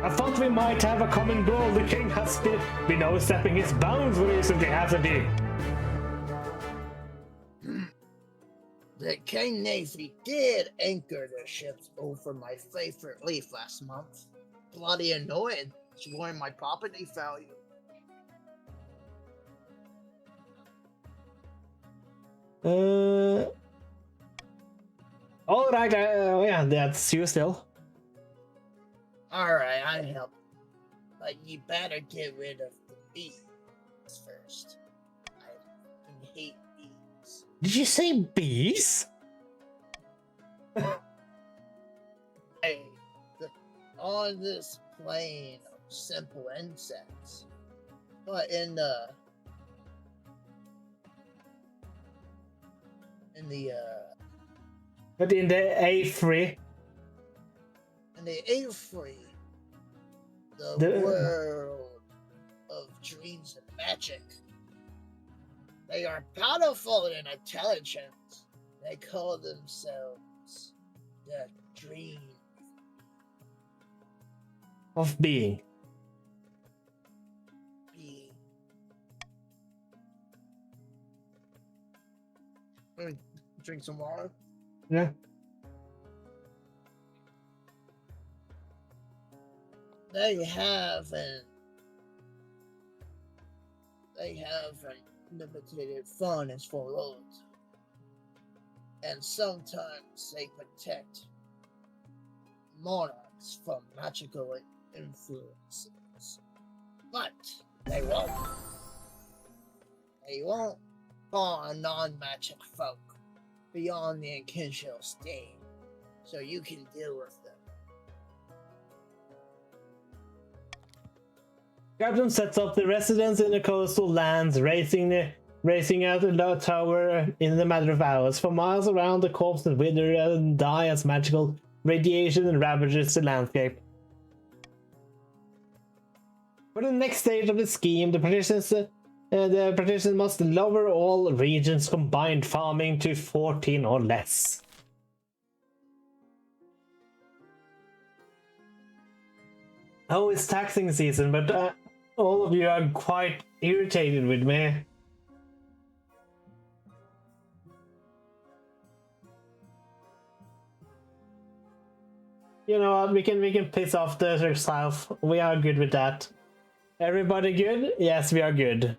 I thought we might have a common goal. The king has been overstepping his bounds recently, hasn't he? The King Navy did anchor their ships over my favorite reef last month. Bloody annoying. It's ruined my property value. All right. Yeah, that's you still. Alright, I help. But you better get rid of the bees first. I hate bees. Did you say bees? Hey, on this plane of simple insects. But in the But in the A3. in the A3, the world of dreams and magic. They are powerful and intelligent. They call themselves the Dream. Of being. Let me drink some water. Yeah. They have an limited funds for loads. And sometimes they protect monarchs from magical influences. But they won't. They won't harm non-magic folk beyond the Kinshall stain, so you can deal with them. Captain sets up the residence in the coastal lands, racing out the tower in a matter of hours. For miles around, the corpses wither and die as magical radiation ravages the landscape. For the next stage of the scheme, the patricians must lower all regions' combined farming to 14 or less. Oh, it's taxing season, but all of you are quite irritated with me. You know what? We can piss off the south. We are good with that. Everybody good? Yes, we are good.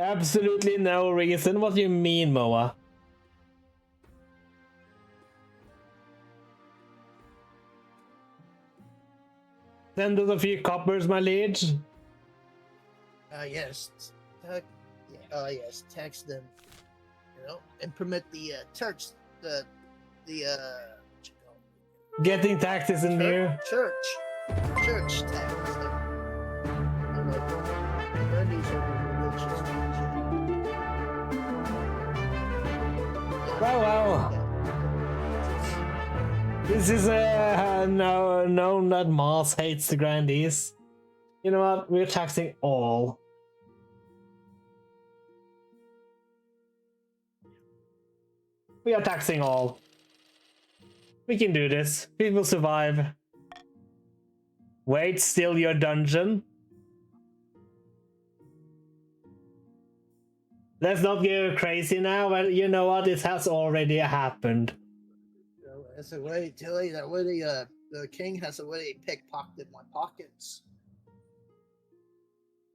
Absolutely no reason. What do you mean, Moa? Send us a few coppers, my liege. Yes. Yes. Tax them. You know, implement the church. What you call it? Getting taxes in here. Church tax. These are religious ones. Wow. This is known that Mars hates the grandees. You know what? We're taxing all. We are taxing all. We can do this. We will survive. Wait, still your dungeon? Let's not get crazy now, but you know what? It has already happened. That's a way, Tilly. That way the king has already pickpocketed my pockets.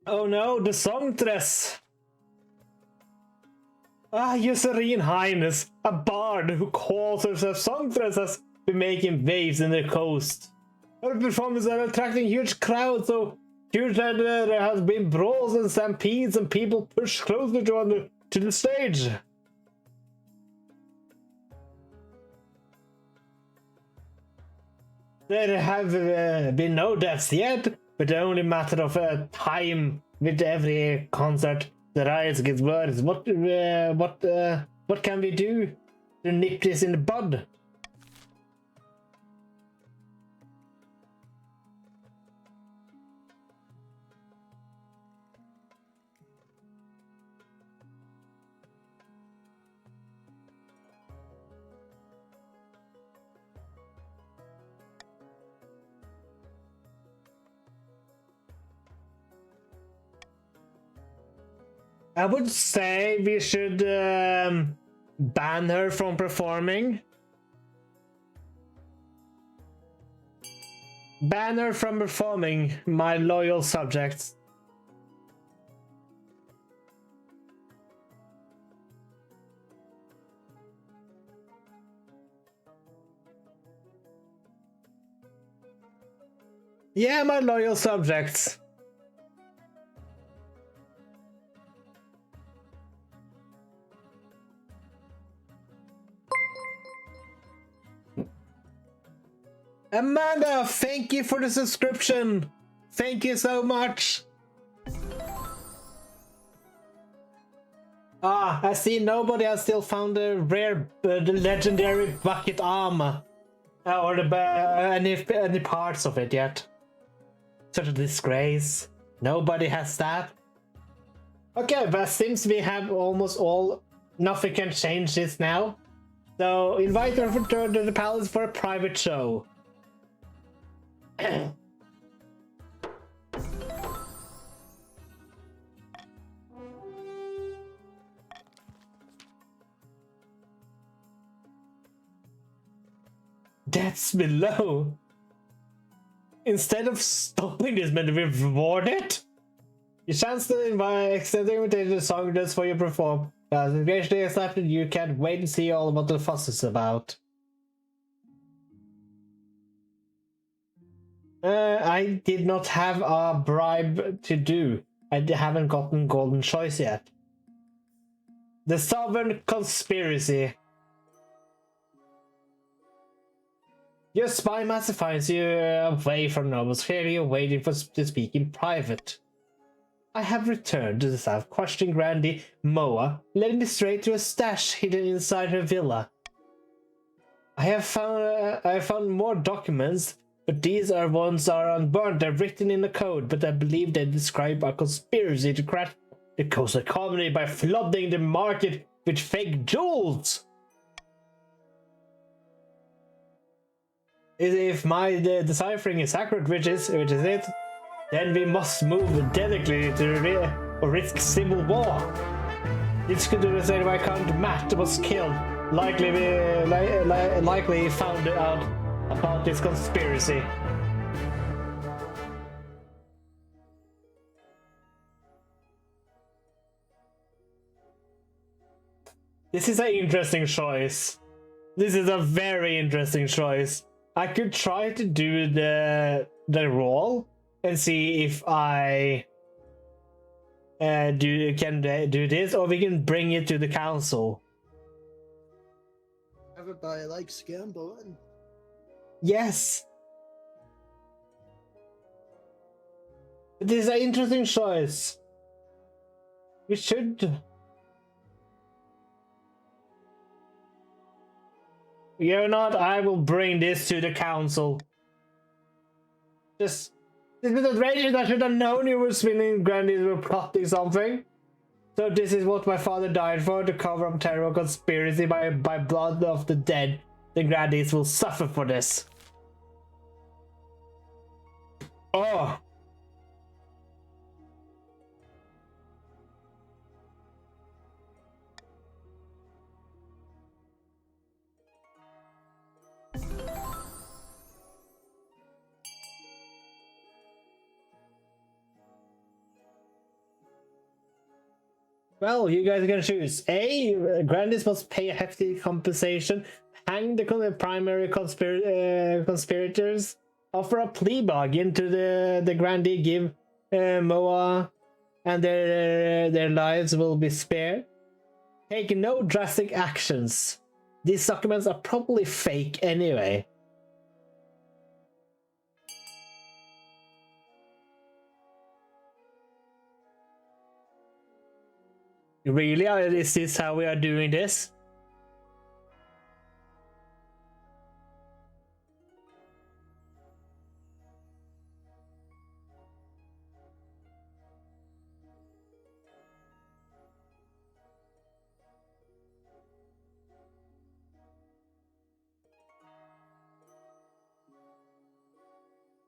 Oh no, the songstress! Ah, your serene highness, a bard who calls herself songstress has been making waves in the coast. Her performances are attracting huge crowds, so huge that there has been brawls and stampedes and people pushed closer to the stage. There have been no deaths yet, but only a matter of time with every concert. The riots get worse. What can we do to nip this in the bud? I would say we should ban her from performing. Ban her from performing, my loyal subjects. Yeah, my loyal subjects. Amanda, thank you for the subscription. Thank you so much. Ah, I see nobody has still found the rare, the legendary bucket armor. Or any parts of it yet. Such a disgrace. Nobody has that. Okay, but since we have almost all, nothing can change this now. So invite her to the palace for a private show. That's below. Instead of stopping this, man, we reward it. Your chance to invite extended invitation to song just for your perform. It's graciously accepted. You can't wait to see all what the fuss is about. I did not have a bribe to do. I haven't gotten golden choice yet. The Sovereign Conspiracy. Your spy master finds you away from nobles. Here you're waiting to speak in private. I have returned to the south, questioning Grandee Moa, leading me straight to a stash hidden inside her villa. I have found more documents, but these are ones are unburned. They're written in the code, but I believe they describe a conspiracy to crash the coastal economy by flooding the market with fake jewels. If my deciphering is accurate, which is it, then we must move delicately to risk civil war. It's good to say why Count Matt was killed. Likely found out about this conspiracy. This is an interesting choice. This is a very interesting choice. I could try to do the roll and see if I can do this, or we can bring it to the council. Everybody likes gambling. Yes. This is an interesting choice. We should. You know not, I will bring this to the council. This is outrageous. I should have known you were spinning grandies were plotting something. So this is what my father died for, to cover up terrible conspiracy by blood of the dead. The grandies will suffer for this. Oh. Well, you guys are gonna choose. A. Grandies must pay a hefty compensation. Hang the primary conspirators. Offer a plea bargain to the grandee. Give Moa and their lives will be spared. Take no drastic actions. These documents are probably fake anyway. Really? Is this how we are doing this?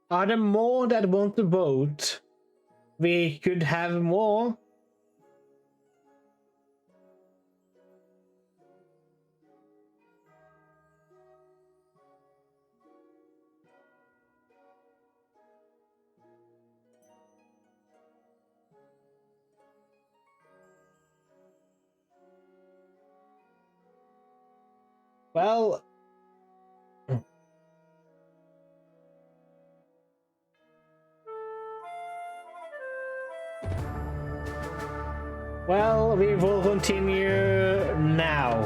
Are there more that want to vote? We could have more. Well, we will continue now.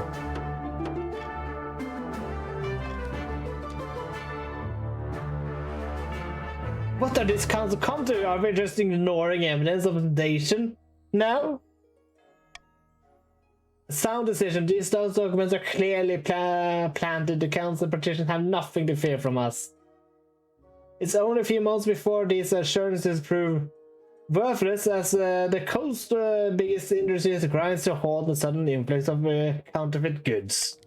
What does this council come to? Are we just ignoring evidence of invasion now? Sound decision. Those documents are clearly planted. The council petitions have nothing to fear from us. It's only a few months before these assurances prove worthless, as the coast's biggest industries grinds to a halt the sudden influx of counterfeit goods.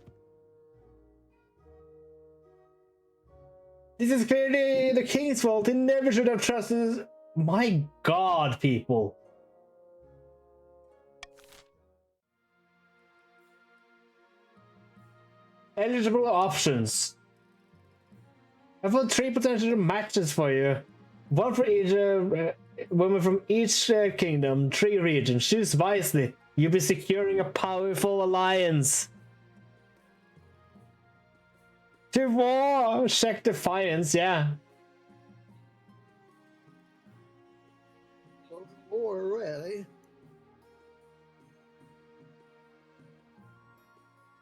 This is clearly the king's fault. He never should have trusted. My God, people. Eligible options. I've got 3 potential matches for you. One for each woman from each kingdom, 3 regions. Choose wisely. You'll be securing a powerful alliance. To war! Check defiance, yeah. So war, really?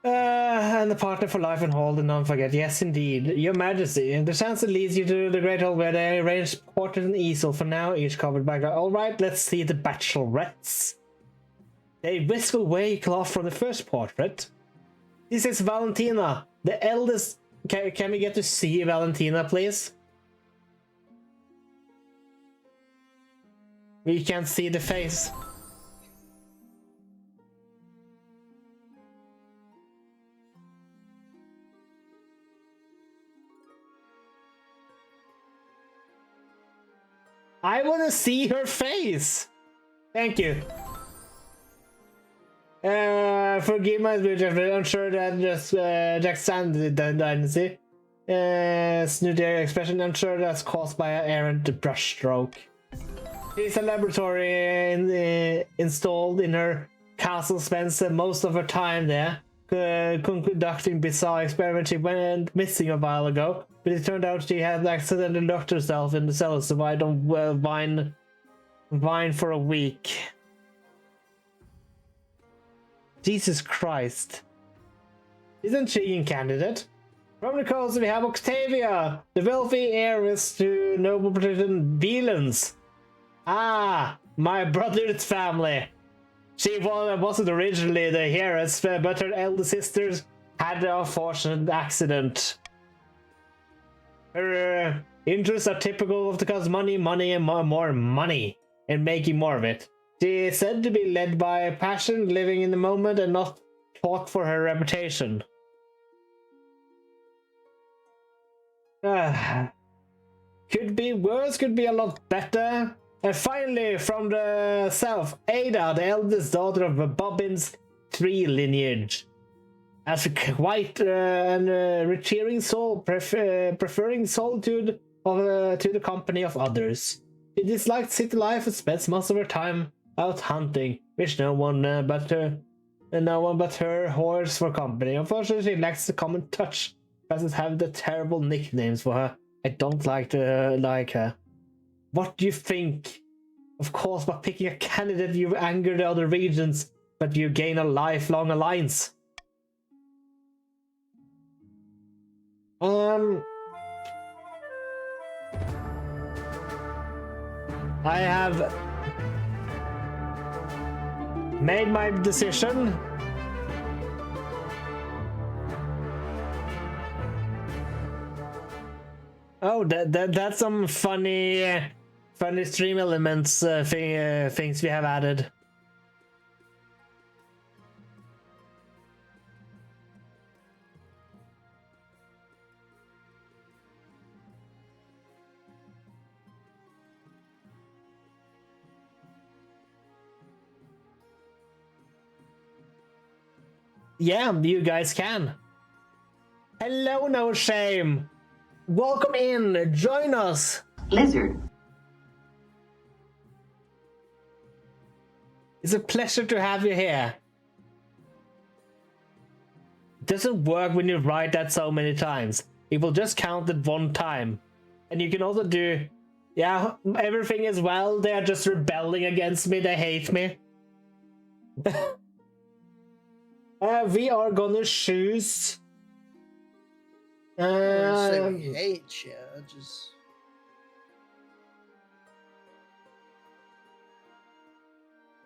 And the partner for life and hold and don't forget. Yes, indeed. Your Majesty. The chancellor leads you to the Great Hall where they arranged portrait and easel. For now, each covered by... Alright, let's see the bachelorettes. They whisk away cloth from the first portrait. This is Valentina, the eldest. Can we get to see Valentina, please? We can't see the face. I want to see her face. Thank you. Forgive my speech, I'm sure that just Jack Sand did the Dynasty. Snooty expression, I'm sure that's caused by an errant brushstroke. She's a laboratory installed in her castle, spends most of her time there, conducting bizarre experiments. She went missing a while ago, but it turned out she had accidentally locked herself in the cellar, survived on wine for a week. Jesus Christ. Isn't she a candidate? From the coast we have Octavia, the wealthy heiress to noble Britain Villains. Ah, my brother's family. She wasn't originally the heiress, but her elder sisters had an unfortunate accident. Her interests are typical of the cause money, and more money, and making more of it. She is said to be led by passion, living in the moment, and not fought for her reputation. Could be worse, could be a lot better. And finally, from the south, Ada, the eldest daughter of Bobbin's tree lineage. As a quite and retiring soul, preferring solitude to the company of others. She disliked city life and spends most of her time out hunting, which no one but her horse for company. Unfortunately, she lacks the common touch. Doesn't have the terrible nicknames for her. I don't like her. What do you think? Of course, by picking a candidate, you anger the other regions, but you gain a lifelong alliance. I have made my decision. Oh, that's some funny stream elements things we have added. Yeah, you guys can. Hello, No Shame. Welcome in. Join us. Lizard. It's a pleasure to have you here. It doesn't work when you write that so many times. It will just count it one time. And you can also do, yeah, everything is well. They are just rebelling against me. They hate me. We are gonna choose. Say we hate you. Just.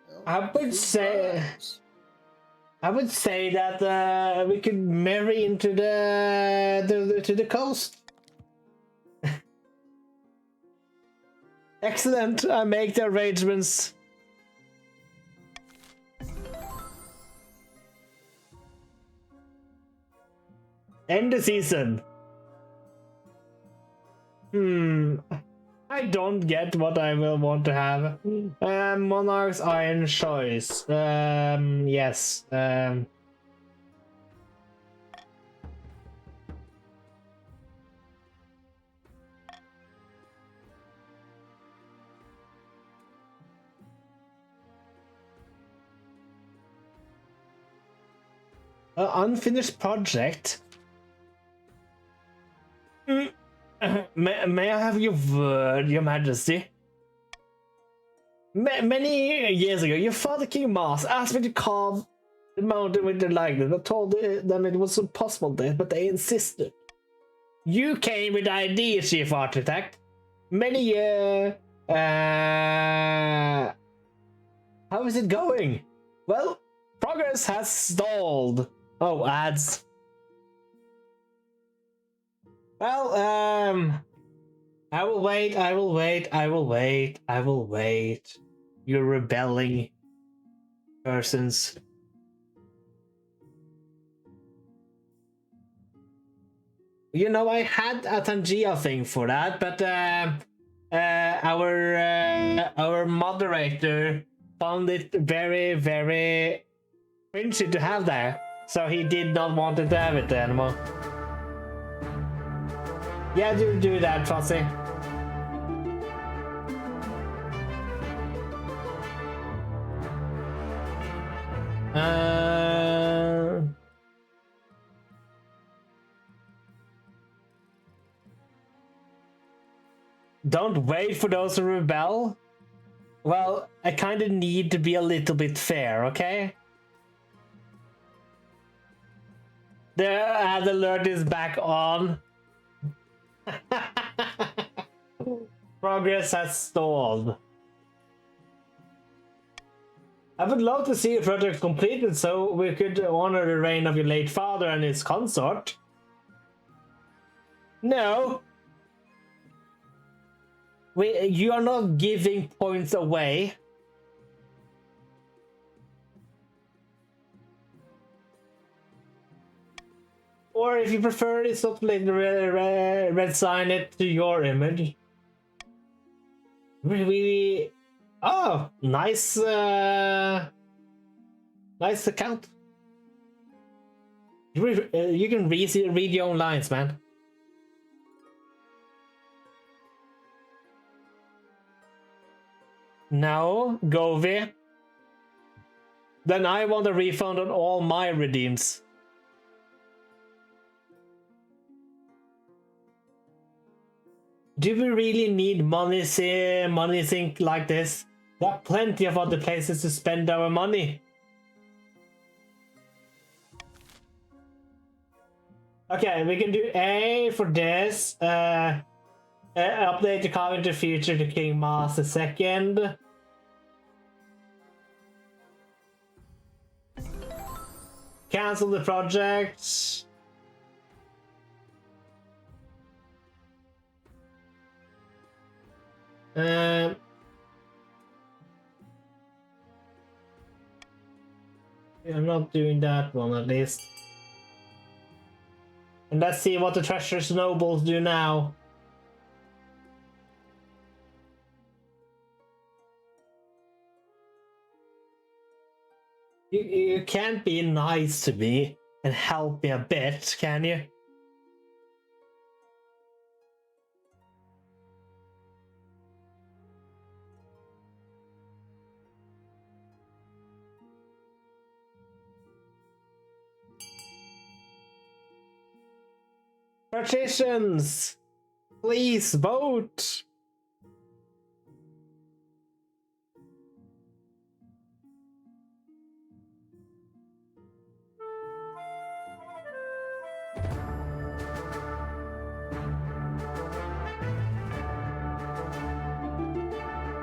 Well, I would say that we could marry into the coast. Excellent. I make the arrangements. End the season. I don't get what I will want to have. Monarch's Iron Choice. Yes. Unfinished project. May I have your word, Your Majesty? Many years ago, your father, King Mars, asked me to carve the mountain with the likeness. I told them it was impossible, but they insisted. You came with the idea, Chief Architect. Many years. How is it going? Well, progress has stalled. Oh, ads. Well, I will wait. You rebelling persons. You know, I had a Tangia thing for that, but our moderator found it very, very cringy to have that, so he did not want to have it anymore. Yeah, do that, Fuzzy. Don't wait for those to rebel. Well, I kind of need to be a little bit fair, okay? The ad alert is back on. Progress has stalled. I would love to see a project completed so we could honor the reign of your late father and his consort. No. You are not giving points away. Or if you prefer, it's not like red sign it to your image. Really? Oh, nice, nice account. You can read your own lines, man. No, Govi. Then I want a refund on all my redeems. Do we really need money sink like this? There are plenty of other places to spend our money. Okay, we can do A for this. Update the calendar feature to King Mars II. Cancel the project. I'm not doing that one at least. And let's see what the treasures nobles do now. You can't be nice to me and help me a bit, can you? Patricians, please vote.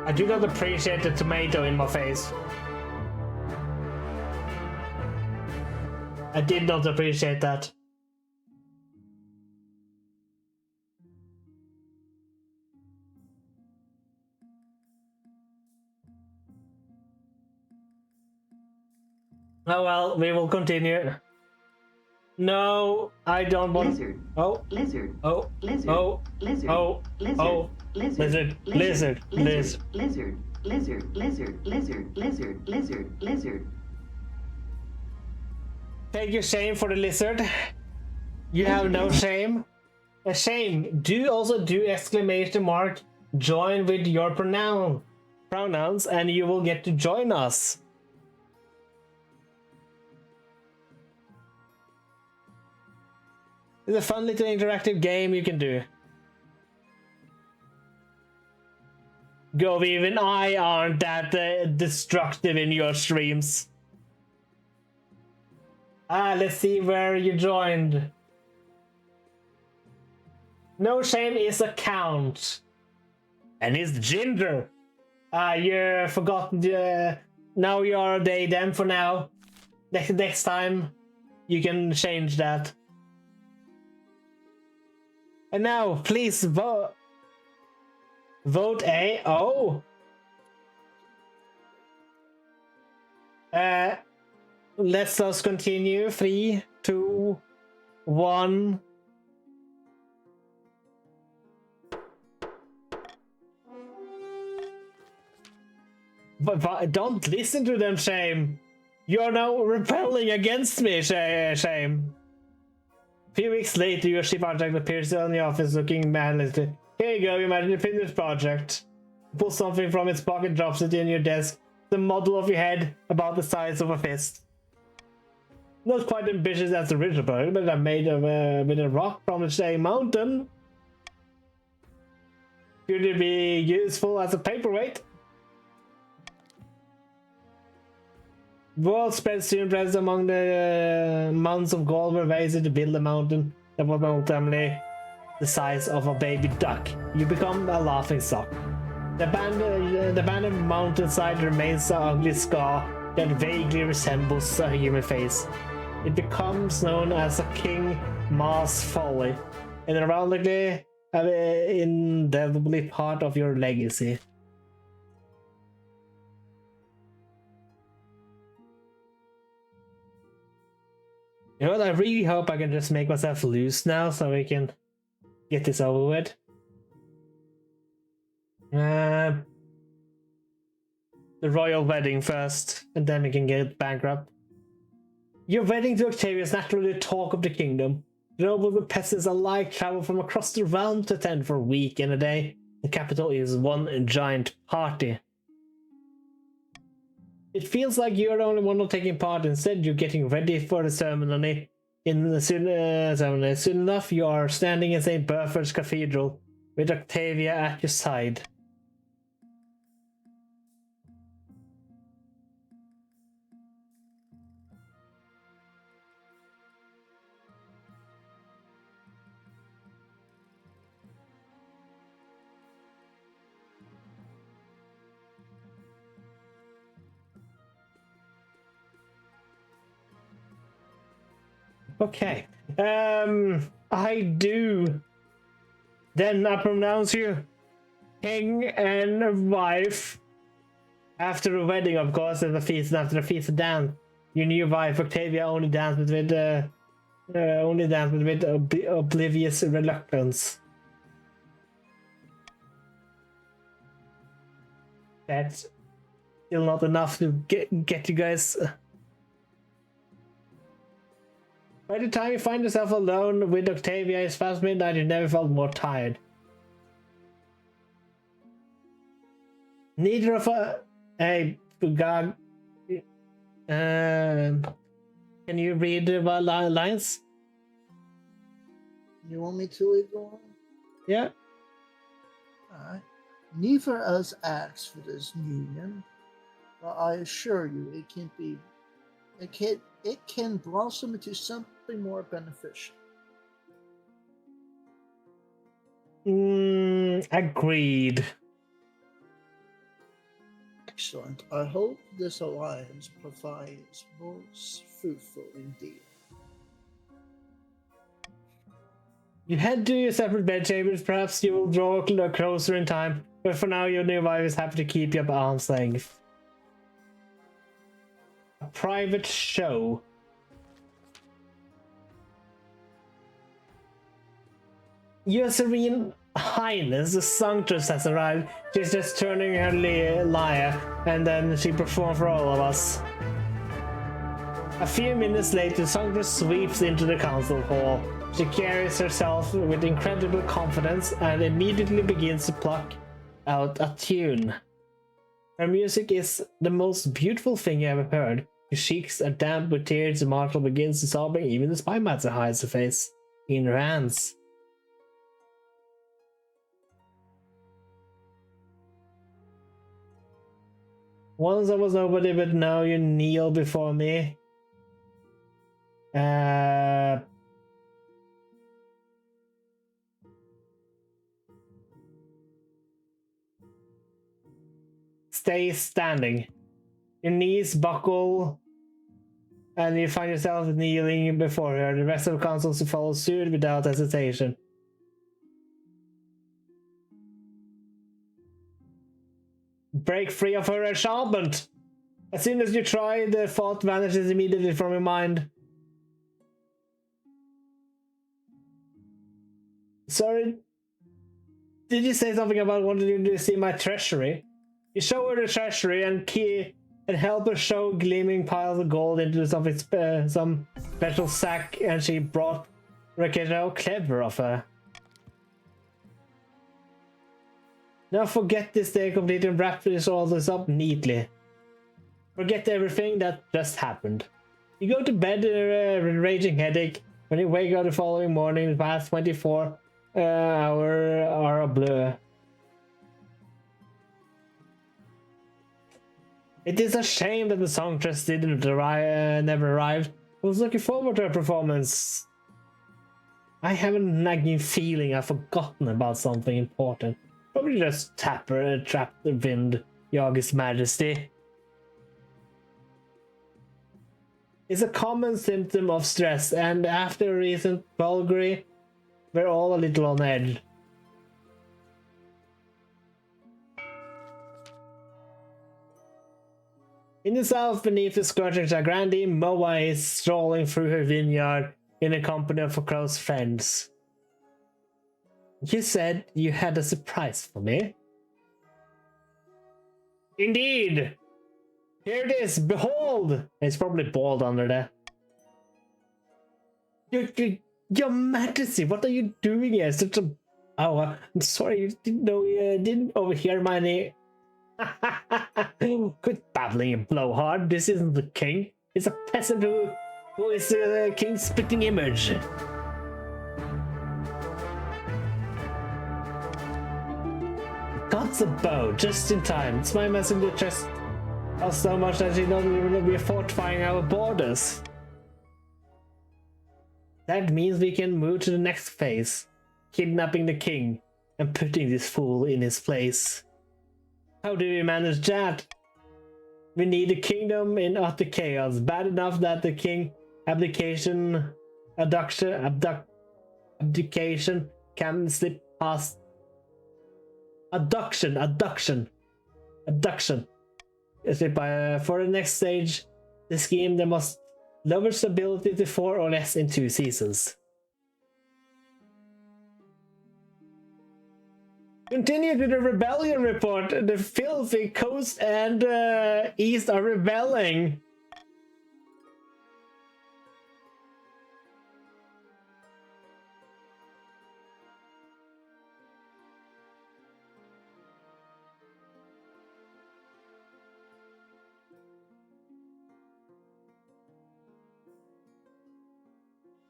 I do not appreciate the tomato in my face. I did not appreciate that. Oh well, we will continue. No, I don't want. Lizard. Oh. Lizard. Oh. Lizard. Oh. Lizard. Oh. Lizard. Oh. Lizard. Lizard. Lizard. Lizard. Lizard. Lizard. Lizard. Lizard. Lizard. Lizard. Take your shame for the lizard. You have no shame. A shame. Do also do exclamation mark. Join with your pronouns, and you will get to join us. It's a fun little interactive game you can do. Go, even I aren't that destructive in your streams. Let's see where you joined. No shame is a count. And it's Ginger. You forgot. Now you're they them for now. Next time, you can change that. And now, please vote. Vote A. Oh. Let's us continue. 3, 2, 1. But don't listen to them, Shame. You're now rebelling against me, Shame. A few weeks later, your ship architect appears in the office looking manlessly. Here you go, you imagine a finished project. Pull something from its pocket, drops it in your desk. The model of your head, about the size of a fist. Not quite ambitious as the original project, but I'm made of with a rock from the same mountain. Could it be useful as a paperweight? World spread soon present among the mounds of gold were raised to build a mountain that was ultimately the size of a baby duck. You become a laughing stock. The abandoned mountainside remains an ugly scar that vaguely resembles a human face. It becomes known as a King Mars folly, and ironically, indelibly part of your legacy. You know what? I really hope I can just make myself loose now so we can get this over with. The royal wedding first, and then we can get bankrupt. Your wedding to Octavia is naturally the talk of the kingdom. The nobles and peasants alike travel from across the realm to attend for a week and a day. The capital is one giant party. It feels like you're the only one not taking part. Instead, you're getting ready for the ceremony. Soon enough, you are standing in St. Berthold's Cathedral with Octavia at your side. Okay. I do. Then I pronounce you king and wife. After the wedding, of course, there's a feast, and after the feast, a dance. Your new wife, Octavia, only dances with oblivious reluctance. That's still not enough to get you guys. By the time you find yourself alone with Octavia, it's past midnight. You never felt more tired. Neither of us. Hey, God. Can you read the lines? You want me to go on? Yeah. Alright. Neither of us asked for this union, but I assure you it can blossom into something more beneficial. Agreed. Excellent. I hope this alliance provides most fruitful indeed. You head to your separate bedchambers. Perhaps you will draw closer in time, but for now, your new wife is happy to keep you at arm's length. A private show. Your Serene Highness, the Songstress, has arrived. She's just turning her lyre, and then she performs for all of us. A few minutes later, Songstress sweeps into the council hall. She carries herself with incredible confidence and immediately begins to pluck out a tune. Her music is the most beautiful thing you ever heard. Her cheeks are damp with tears, and Marshall begins to sobbing. Even the spy master hides her face in her hands. Once I was nobody, but now you kneel before me. Stay standing. Your knees buckle, and you find yourself kneeling before her. The rest of the council follow suit without hesitation. Break free of her enchantment! As soon as you try, the thought vanishes immediately from your mind. Sorry, did you say something about wanting to see my treasury? You show her the treasury and key and help her show gleaming piles of gold into some special sack, and she brought Raquel. How clever of her. Now forget this day completely and wrap all this up neatly. Forget everything that just happened. You go to bed with a raging headache. When you wake up the following morning, the past 24 hours are a blur. It is a shame that the songstress never arrived. I was looking forward to her performance. I have a nagging feeling I've forgotten about something important. Probably just trap the wind, Your Majesty. It's a common symptom of stress, and after recent Bulgari, we're all a little on edge. In the south, beneath the scorching Chagrandi, Moa is strolling through her vineyard in the company of her close friends. You said you had a surprise for me? Indeed! Here it is, behold! It's probably bald under there. Your Majesty, what are you doing here? Such a... Oh, I'm sorry, you didn't know you didn't overhear my name. Quit babbling, you blowhard. This isn't the king. It's a peasant who is the king's spitting image. God's a bow, just in time. It's my messenger just cost so much that he doesn't even be fortifying our borders. That means we can move to the next phase, kidnapping the king and putting this fool in his place. How do we manage that? We need a kingdom in utter chaos, bad enough that the king abdication can slip past. Abduction. For the next stage, the scheme they must lower stability to 4 or less in 2 seasons. Continue to the rebellion report. The filthy coast and east are rebelling.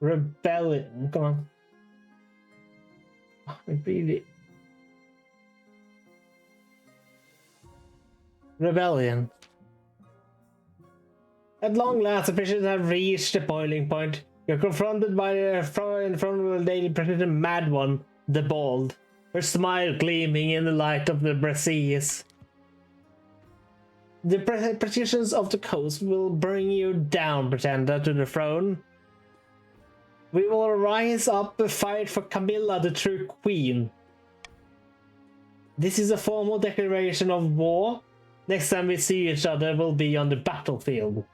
Rebellion. Come on. Really. Rebellion. At long last, the prisoners have reached the boiling point. You're confronted by in front of the daily president Mad One, the Bald, her smile gleaming in the light of the braziers. The petitions of the coast will bring you down, pretender, to the throne. We will rise up and fight for Camilla, the true queen. This is a formal declaration of war. Next time we see each other will be on the battlefield.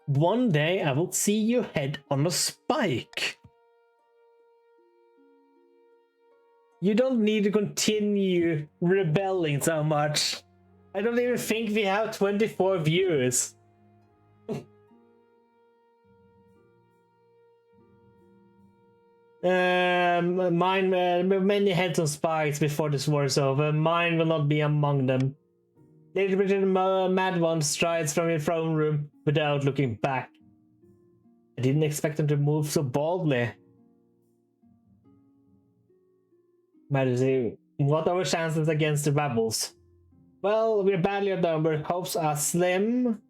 One day I will see your head on a spike. You don't need to continue rebelling so much. I don't even think we have 24 viewers. Many heads on spikes before this war is over. Mine will not be among them. Lady Britain Mad One strides from your throne room without looking back. I didn't expect him to move so boldly. Majesty, what are our chances against the rebels? Well, we're badly outnumbered. Hopes are slim.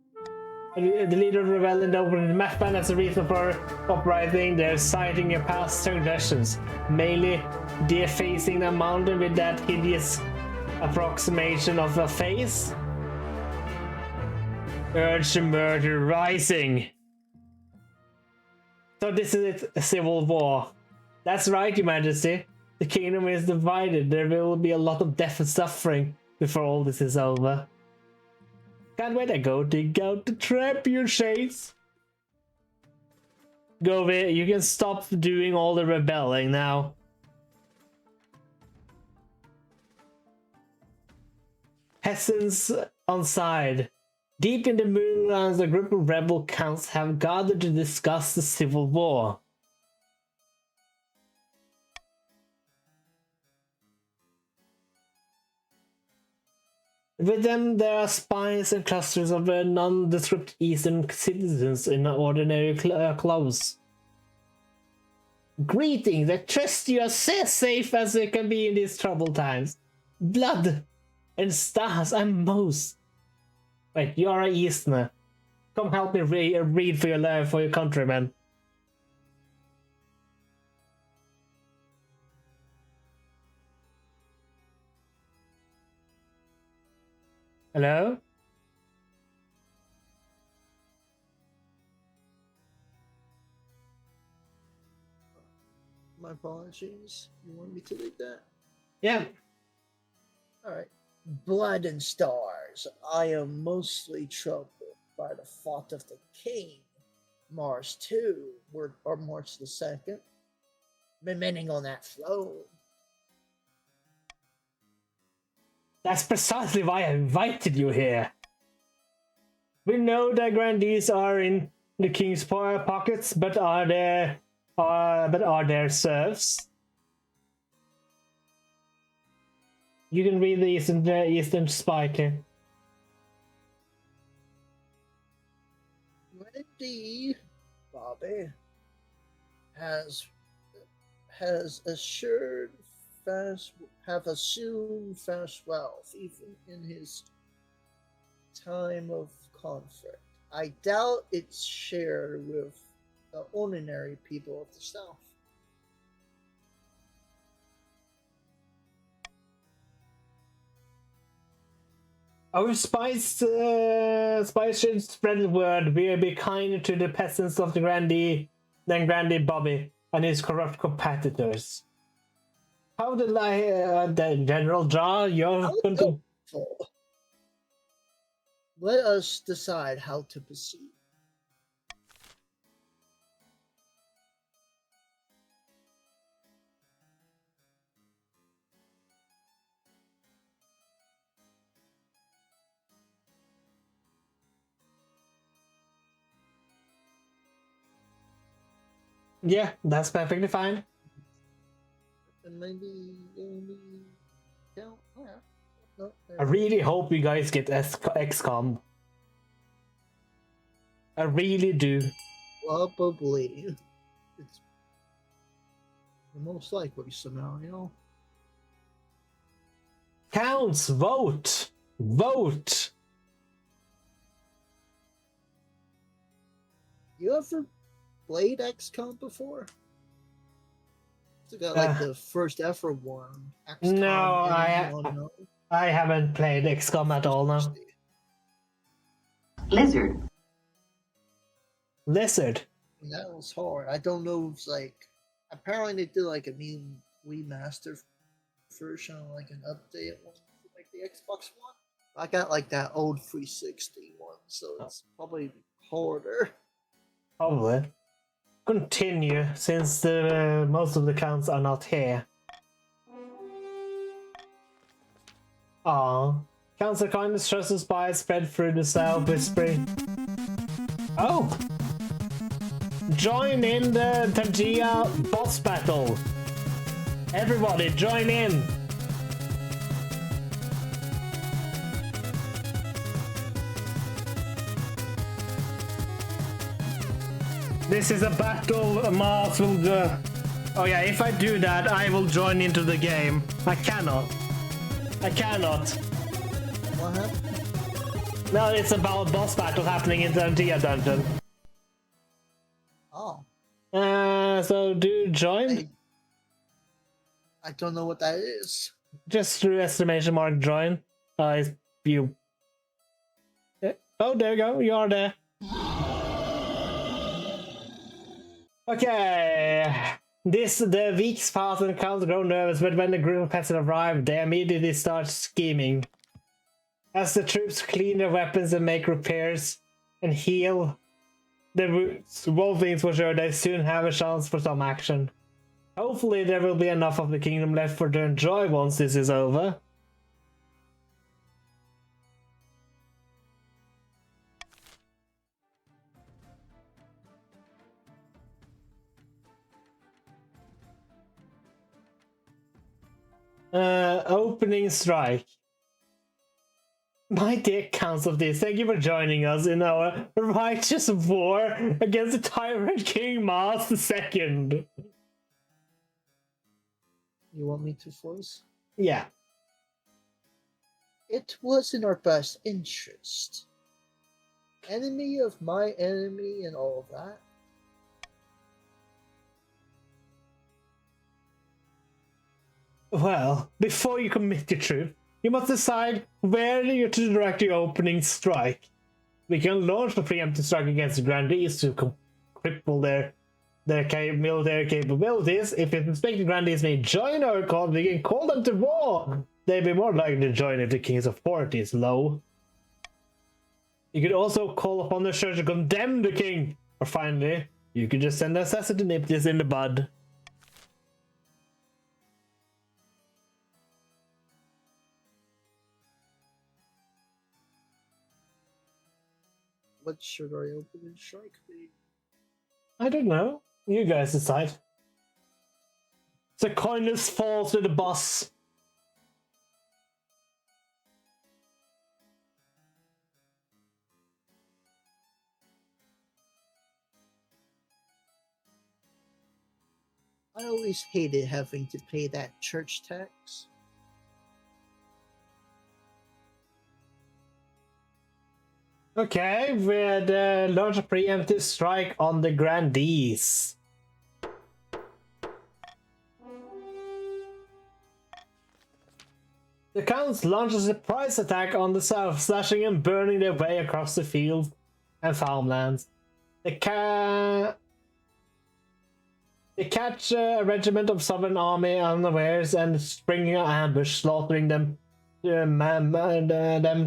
The leader of the rebellion opened the map ban as a reason for uprising. They're citing your past transgressions, mainly defacing the mountain with that hideous approximation of a face. Urge to murder rising. So this is it, a civil war. That's right, Your Majesty. The kingdom is divided. There will be a lot of death and suffering before all this is over. Can't wait to go dig out the trap, your shades. Go away. You can stop doing all the rebelling now. Peasants on side. Deep in the moonlands, a group of rebel counts have gathered to discuss the civil war. With them, there are spies and clusters of nondescript Eastern citizens in ordinary clothes. Greetings, I trust you are as safe as you can be in these troubled times. Blood and stars, I'm most. Wait, you are an Easterner. Come help me read for your countrymen. Hello? My apologies. You want me to read that? Yeah. All right. Blood and stars. I am mostly troubled by the thought of the king. Mars 2, or Mars the 2nd, remaining on that throne. That's precisely why I invited you here. We know that grandees are in the king's pockets, but are there serfs? You can read the Eastern Spike here. Wendy, Bobby, has assured assumed fast wealth, even in his time of conflict. I doubt it's shared with the ordinary people of the South. Our spies should spread the word. We'll be kinder to the peasants of the grandee than Grandee Bobby and his corrupt competitors. How did the General Draw your country? Let us decide how to proceed. Yeah, that's perfectly fine. And maybe yeah. No, I really hope you guys get XCOM. I really do. probably it's the most likely scenario. Counts, vote! Vote! You ever played XCOM before? It's got like the first ever one. XCOM, No, I haven't played XCOM at all now. Lizard. Lizard. That was hard. I don't know if it's like apparently they did like a new remaster version, like an update one for like the Xbox One. I got like that old 360 one, so it's probably harder. Probably. Continue, since most of the counts are not here. Aww. Counts of kindness, trust and spies spread through the south, whispering. Oh! Join in the Tangia boss battle! Everybody, join in! This is a battle Mars will do. Oh yeah, if I do that, I will join into the game. I cannot. I cannot. What happened? No, it's about boss battle happening in the Tangia dungeon. Oh. So do join? I don't know what that is. Just through exclamation mark join. It's you. Oh, there you go. You are there. Okay. The weak Spartan counts grow nervous, but when the group of peasants arrive, they immediately start scheming. As the troops clean their weapons and make repairs and heal, one thing's for sure, they soon have a chance for some action. Hopefully there will be enough of the kingdom left for to enjoy once this is over. Opening strike. My dear Council of this, thank you for joining us in our righteous war against the tyrant King Mars II. You want me to force? Yeah. It was in our best interest. Enemy of my enemy and all of that. Well, before you commit your troop, you must decide where you're to direct your opening strike. We can launch a preemptive strike against the Grandees to cripple their military capabilities. If you suspect the Grandees may join our cause, we can call them to war. They'd be more likely to join if the king's authority is low. You could also call upon the church to condemn the king. Or finally, you could just send an assassin to nip this in the bud. What should our opening strike be? I don't know. You guys decide. The coinless falls to the boss. I always hated having to pay that church tax. Okay, we'd launch a preemptive strike on the Grandees. The Counts launches a surprise attack on the south, slashing and burning their way across the fields and farmlands. They catch a regiment of Southern Army unawares and springing an ambush, slaughtering them. Them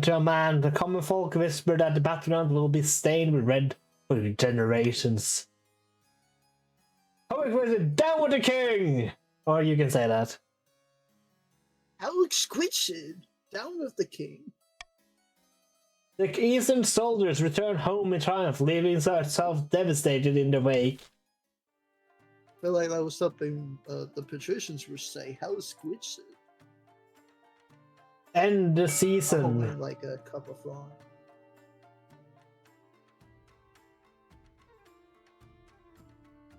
to a man. The common folk whisper that the battleground will be stained with red for generations. Down with the king! Or you can say that. How exquisite! Down with the king. The eastern soldiers return home in triumph, leaving themselves devastated in their wake. I feel like that was something the patricians would say. How exquisite! End the Probably season. like a cup of wine.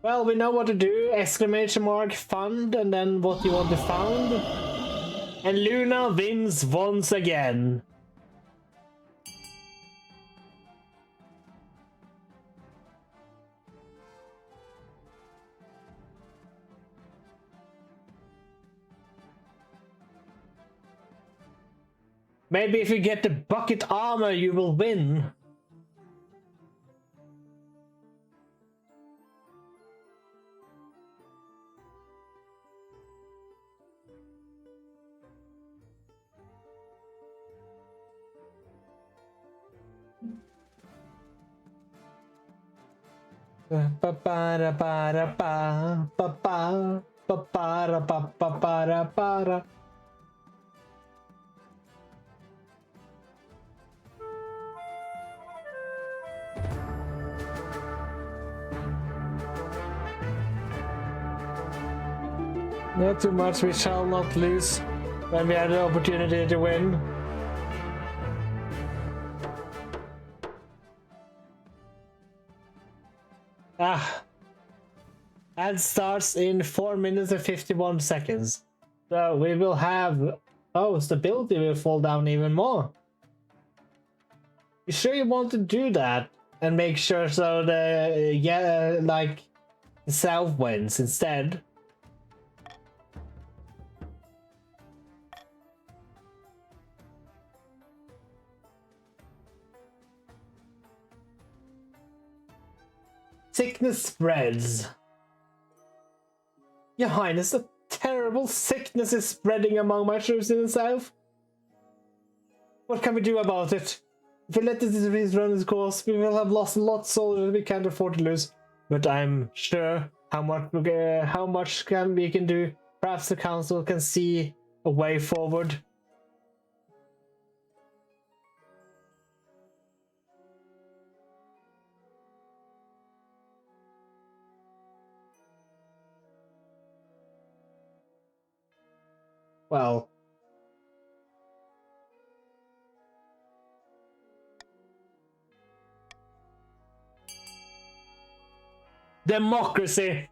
Well, we know what to do. Exclamation mark, fund, and then what you want to found. And Luna wins once again. Maybe if you get the bucket armor, you will win. Not too much, we shall not lose when we have the opportunity to win. Ad starts in 4 minutes and 51 seconds. So we will have... Oh, stability will fall down even more. You sure you want to do that? And make sure so the... like... the south wins instead? Sickness spreads. Your Highness, a terrible sickness is spreading among my troops in the south. What can we do about it? If we let this disease run its course, we will have lost a lot of soldiers we can't afford to lose. But I'm sure how much we can do. Perhaps the council can see a way forward. Well, democracy.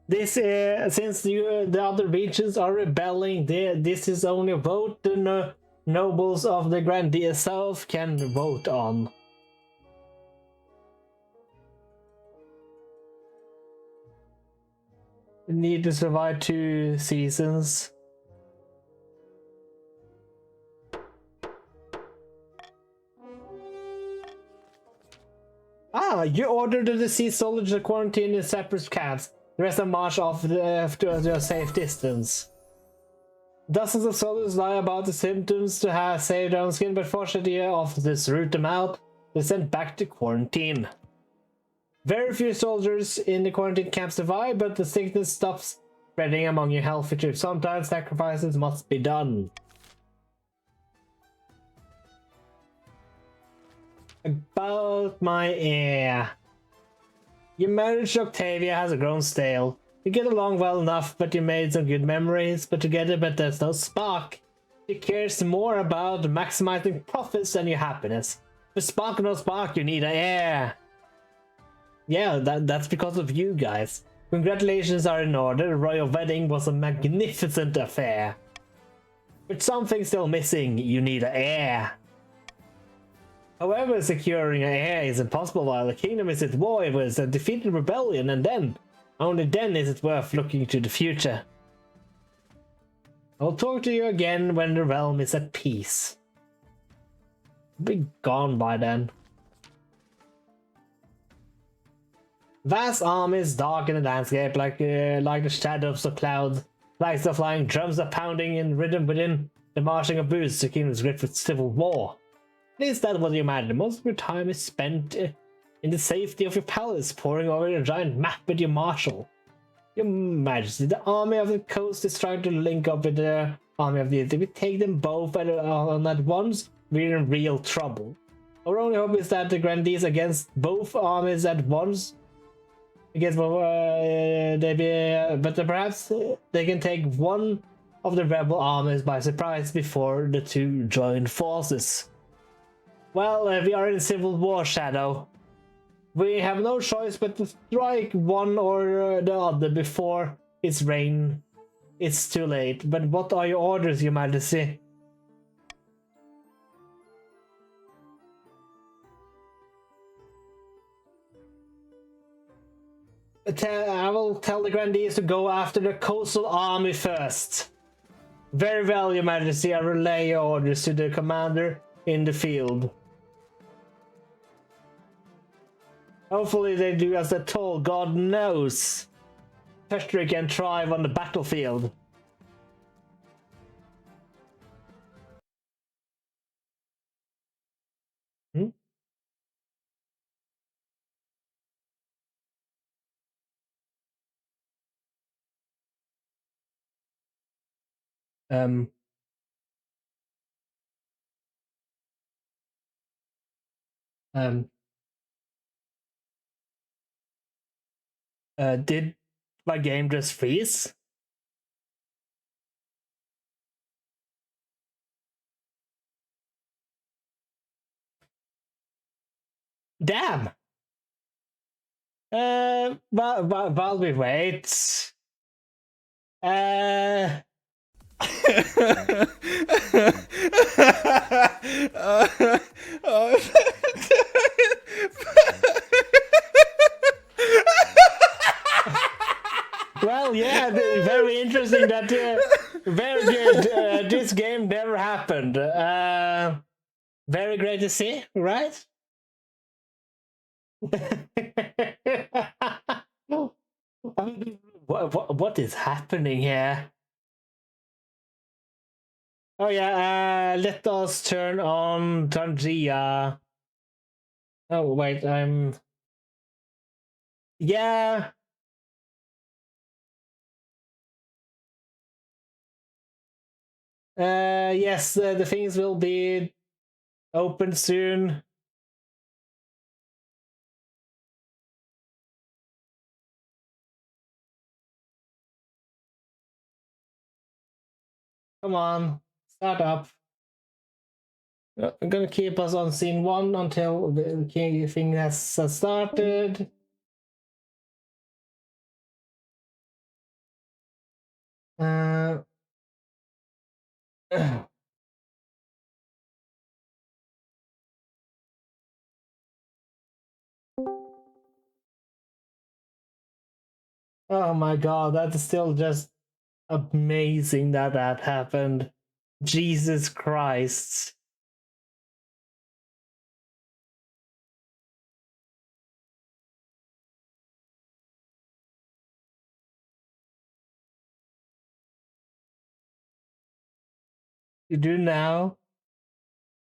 This since the other regions are rebelling, this is only a vote the nobles of the Grandee South can vote on. We need to survive 2 seasons. Ah, you ordered the deceased soldiers to quarantine in separate camps. The rest are marched off to a safe distance. Dozens of soldiers lie about the symptoms to have saved their own skin, but fortunately officers root them out. They're sent back to quarantine. Very few soldiers in the quarantine camp survive, but the sickness stops spreading among your healthy troops. Sometimes sacrifices must be done. About my heir. Your marriage to Octavia has grown stale. You get along well enough, but you made some good memories put together, but there's no spark. She cares more about maximizing profits than your happiness. For spark or no spark, you need an heir. Yeah, that's because of you guys. Congratulations are in order. The royal wedding was a magnificent affair. But something's still missing. You need an heir. However, securing an heir is impossible while the kingdom is at war with a defeated rebellion, and then, only then is it worth looking to the future. I'll talk to you again when the realm is at peace. Be gone by then. Vast armies darken the landscape like the shadows of clouds. Flags are flying, drums are pounding in rhythm within. The marching of boots, the kingdom's gripped with civil war. At least that's what you imagine. Most of your time is spent in the safety of your palace, poring over a giant map with your marshal. Your Majesty, the army of the coast is trying to link up with the army of the east. If we take them both on at once, we're in real trouble. Our only hope is that the grandees against both armies at once. But perhaps they can take one of the rebel armies by surprise before the two join forces. Well, we are in civil war, Shadow. We have no choice but to strike one or the other before its reign. It's too late. But what are your orders, Your Majesty? I will tell the grandees to go after the coastal army first. Very well, Your Majesty. I relay your orders to the commander in the field. Hopefully they do as they're told. God knows. Treachery can thrive on the battlefield. Hmm? Did my game just freeze? Damn! While we wait... Well, yeah, very interesting that... very good. This game never happened. Very great to see, right? What is happening here? Oh yeah, let us turn on Tangia. Oh wait, yeah. Yes, the things will be open soon. Come on, start up. I'm gonna keep us on scene 1 until the thing has started. Oh my god, that's still just amazing that happened. Jesus Christ. You do now?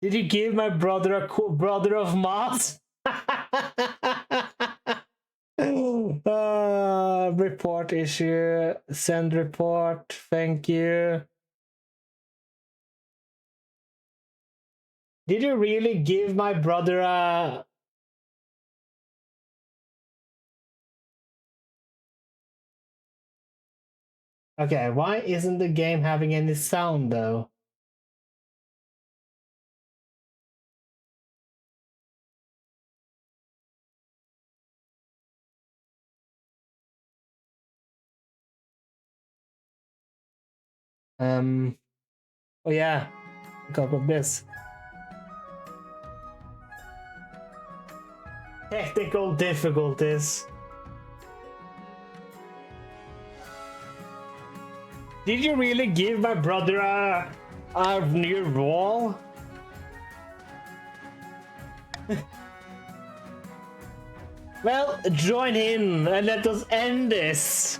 Did you give my brother a brother of Mars? Report issue. Send report. Thank you. Did you really give my brother a... Okay, why isn't the game having any sound though? Oh yeah, because of this. Technical difficulties. Did you really give my brother a new wall? Well, join in and let us end this.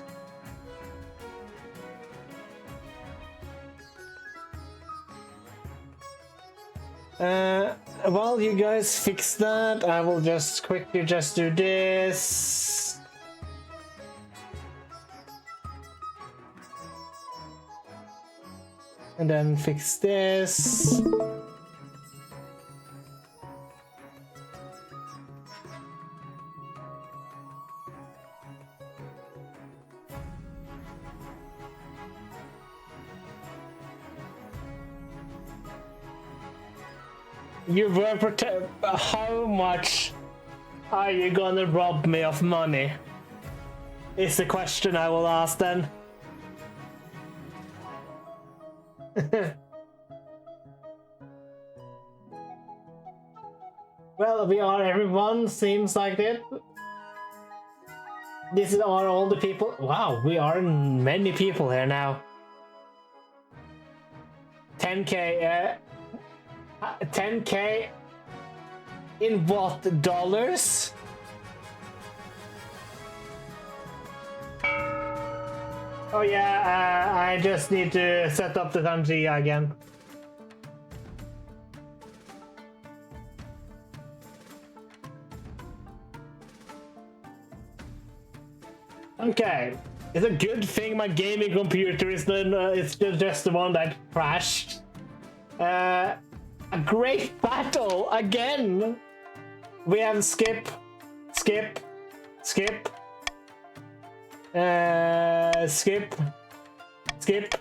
While you guys fix that, I will just quickly just do this. And then fix this. You were how much are you gonna rob me of money? Is the question I will ask then. Well, we are everyone, seems like it. This are all the people. Wow, we are many people here now. 10k, 10k in what, dollars? Oh yeah, I just need to set up the Tangia again. Okay, it's a good thing my gaming computer is it's just the one that crashed. A great battle again. We have skip, skip, skip, skip, skip.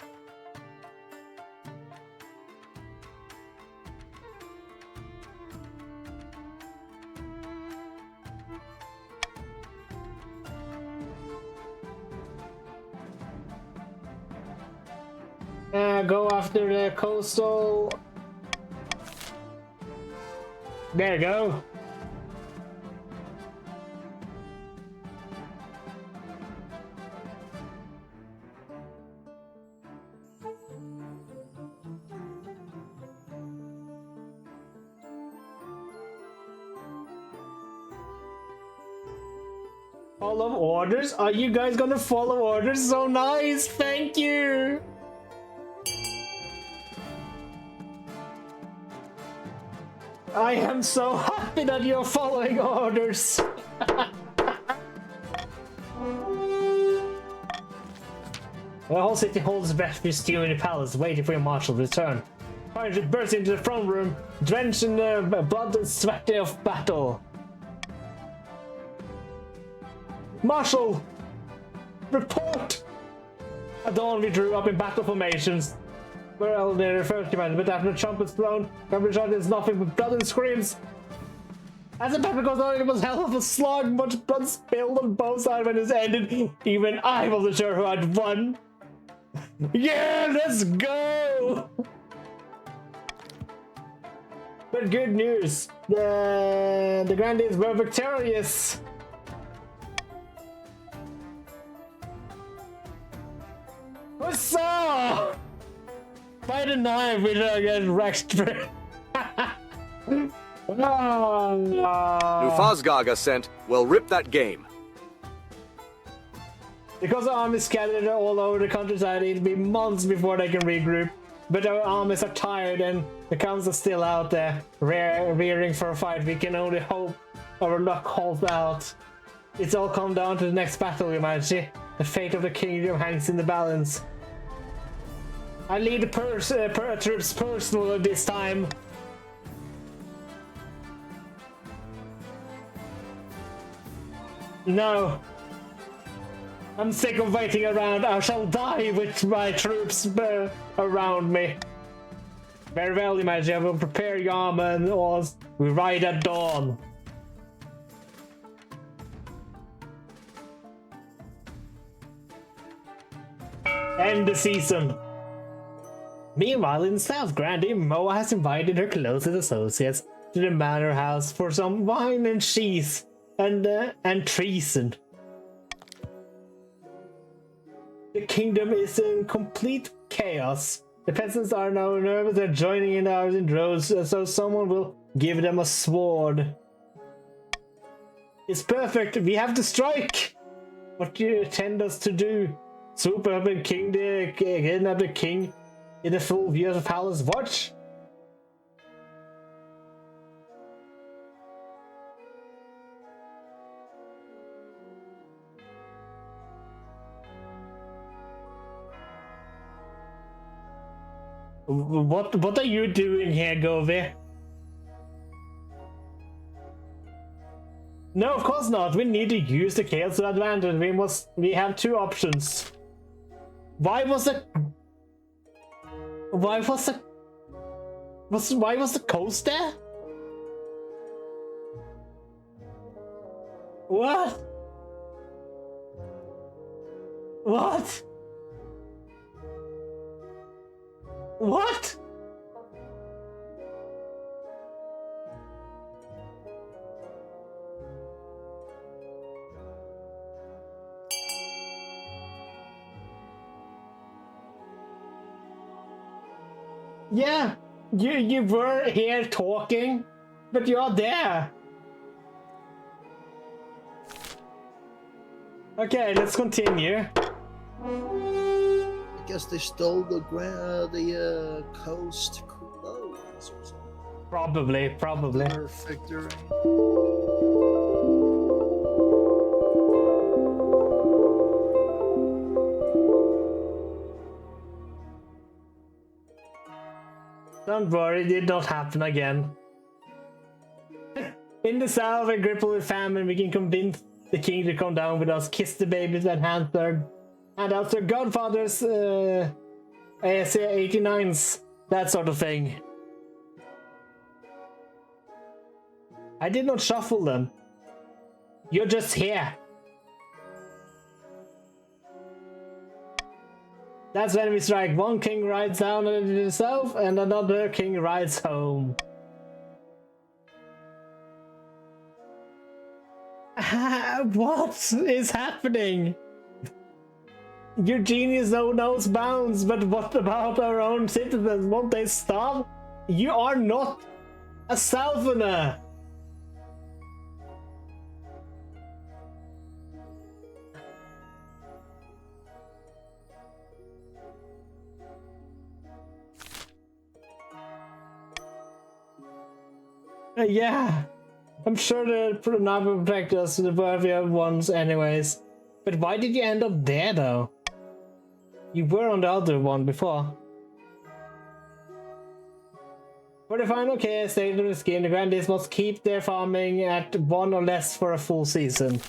Go after the coastal. There you go. Follow orders? Are you guys gonna follow orders? So nice! Thank you! I am so happy that you're following orders! The whole city holds breath for stew in the palace, waiting for your marshal to return. Pirates burst into the throne room, drenched in the blood and sweat of battle. Marshal! Report! At dawn we drew up in battle formations. Well, they referred to but after the trumpets blown, coverage is nothing but blood and screams. As the battle goes on, it was hell of a slog, much blood spilled on both sides when it ended. Even I wasn't sure who had won. Yeah, let's go! But good news, the Grandees were victorious. Huzzah! By the knife, we don't get wrecked. New Fazgaga sent. Well, rip that game. Because our armies scattered all over the countryside, it'll be months before they can regroup. But our armies are tired and the counts are still out there, rearing for a fight. We can only hope our luck holds out. It's all come down to the next battle, Yumachi. The fate of the kingdom hangs in the balance. I lead the troops personally this time. No. I'm sick of waiting around. I shall die with my troops around me. Very well, Imagine. I will prepare your armor and oars. We ride at dawn. End the season. Meanwhile, in South Grandie, Moa has invited her closest associates to the manor house for some wine and cheese and treason. The kingdom is in complete chaos. The peasants are now nervous. They're joining in ours in droves, so someone will give them a sword. It's perfect. We have to strike. What do you intend us to do? Swoop up and kidnap the king in the full view of the palace watch? What are you doing here, Govi? No, of course not. We need to use the chaos to advantage. We have two options. Why was the coast there? What? What? What? Yeah, you were here talking, but you're there. Okay, let's continue. I guess they stole the coast clothes or something. Probably. Their victory. Don't worry, it did not happen again. In the south, we're crippled with famine. We can convince the king to come down with us, kiss the babies and hand out their godfathers, ASA 89s, that sort of thing. I did not shuffle them. You're just here. That's when we strike. One king rides down to the south and another king rides home. What is happening? Your genius knows bounds, but what about our own citizens? Won't they starve? You are not a southerner. Yeah, I'm sure the not protect us, the worthier ones anyways. But why did you end up there though? You were on the other one before. For the final case, stage of the game, the grandees must keep their farming at 1 or less for a full season.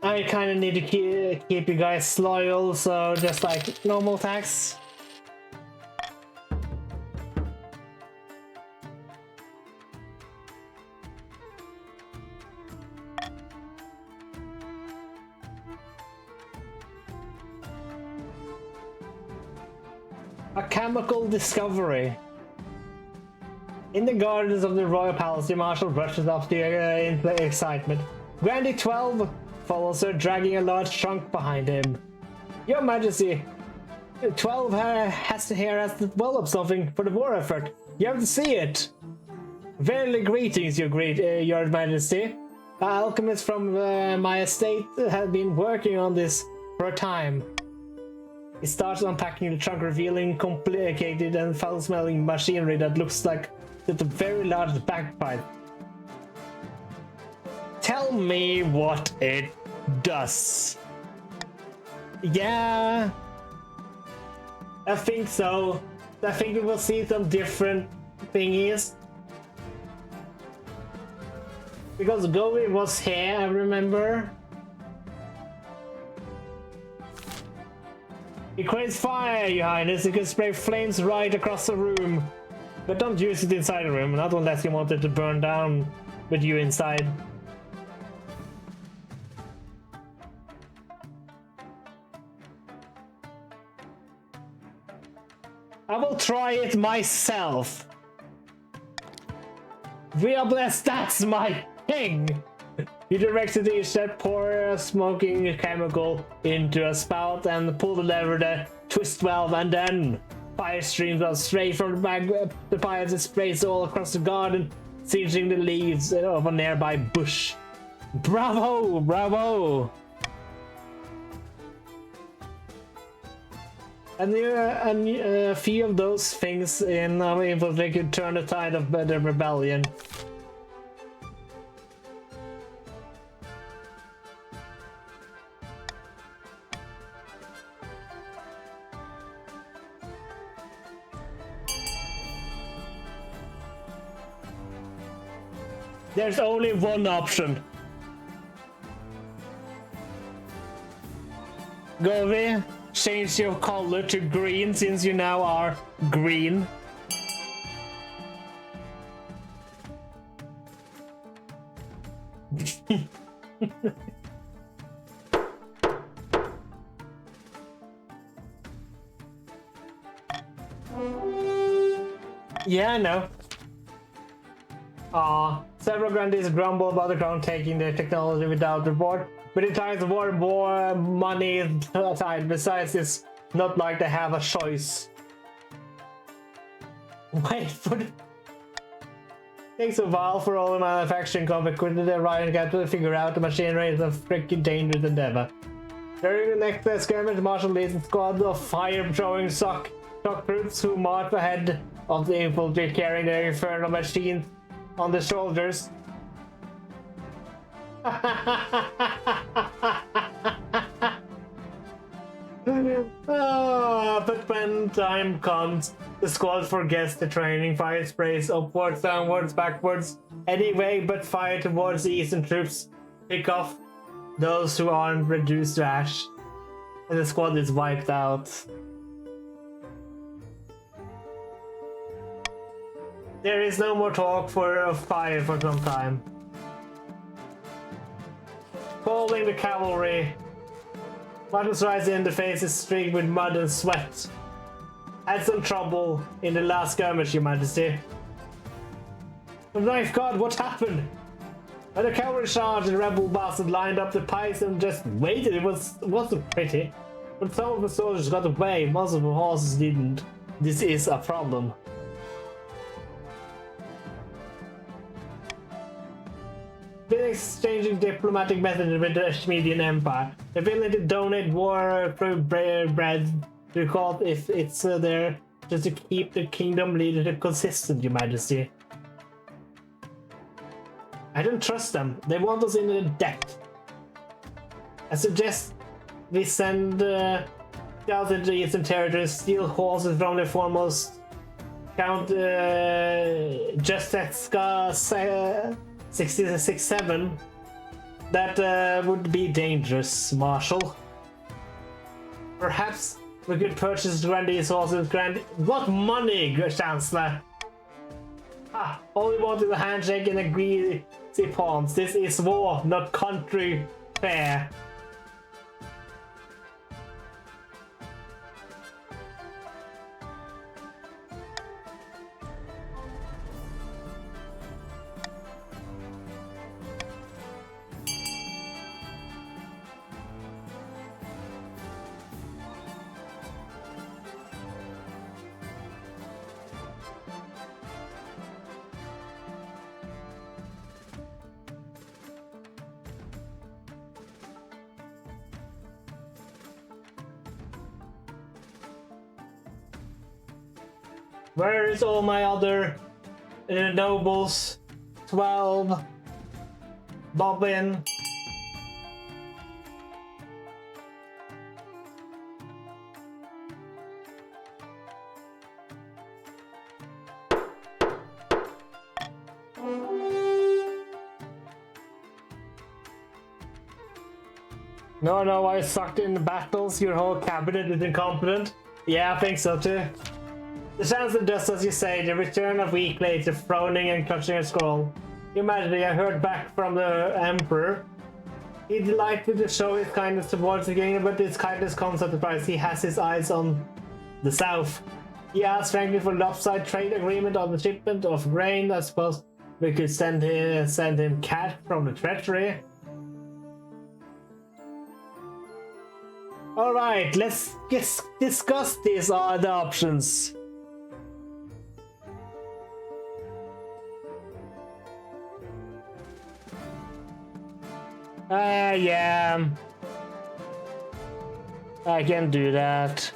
I kind of need to keep you guys loyal, so just like normal tax. A chemical discovery. In the gardens of the royal palace, the marshal rushes off in the excitement. Grandee 12 follows her, dragging a large trunk behind him. Your Majesty, 12 has developed something for the war effort. You have to see it. Verily greetings, your Majesty. Alchemists from my estate have been working on this for a time. He starts unpacking the trunk, revealing complicated and foul-smelling machinery that looks like a very large bagpipe. Tell me what it does. Yeah, I think so. I think we will see some different thingies. Because Gobi was here, I remember. It creates fire, your highness. It can spray flames right across the room. But don't use it inside the room, not unless you want it to burn down with you inside. I will try it myself. We are blessed, that's my king! He directed the shed, pour a smoking chemical into a spout and pull the lever, the twist valve, and then fire streams out straight from the bag. The fire sprays all across the garden, singeing the leaves of a nearby bush. Bravo! Bravo! And a few of those things in our infantry could turn the tide of the rebellion. There's only one option. Govi, change your color to green since you now are green. Yeah, I know. Several grandees grumble about the crown taking their technology without reward, but in times of war, more money is tied. Besides, it's not like they have a choice. Wait for the... Takes a while for all the manufacturing company to Ryan got to figure out the machinery is a freaking dangerous endeavor. During the next skirmish, Marshal leads a squad of fire-throwing shock troops who march ahead of the infantry carrying their infernal machines on the shoulders. But when time comes, the squad forgets the training. Fire sprays upwards, downwards, backwards, anyway but fire towards the eastern troops. Pick off those who aren't reduced to ash, and the squad is wiped out. There is no more talk for fire for some time. Calling the cavalry. Martin's rise in the face is streaked with mud and sweat. Had some trouble in the last skirmish, Your Majesty. The knife god, what happened? When the cavalry charged, the rebel bastard lined up the pikes and just waited. It wasn't pretty. But some of the soldiers got away, most of the horses didn't. This is a problem. been exchanging diplomatic methods with the Ashmedian Empire. They're willing to donate war bread to call if it's there just to keep the kingdom leadership consistent, Your Majesty. I don't trust them. They want us in the debt. I suggest we send scouts into eastern territories, steal horses from the foremost Count Justetska 667. That would be dangerous, Marshal. Perhaps we could purchase Grandy's horses. What money, Chancellor? Ah, all we want is a handshake and a greasy pawns. This is war, not country fair. Where is all my other nobles? 12. Bobbin. No, I sucked in the battles. Your whole cabinet is incompetent. Yeah, I think so too. The Chancellor does as you say. The return a week later, frowning and clutching a scroll. Your Majesty, I heard back from the Emperor. He delighted to show his kindness towards the kingdom, but his kindness comes at the price. He has his eyes on the south. He asked frankly for lopsided trade agreement on the shipment of grain. I suppose we could send him cash from the treasury. All right, let's discuss these are the options. Yeah. I can do that.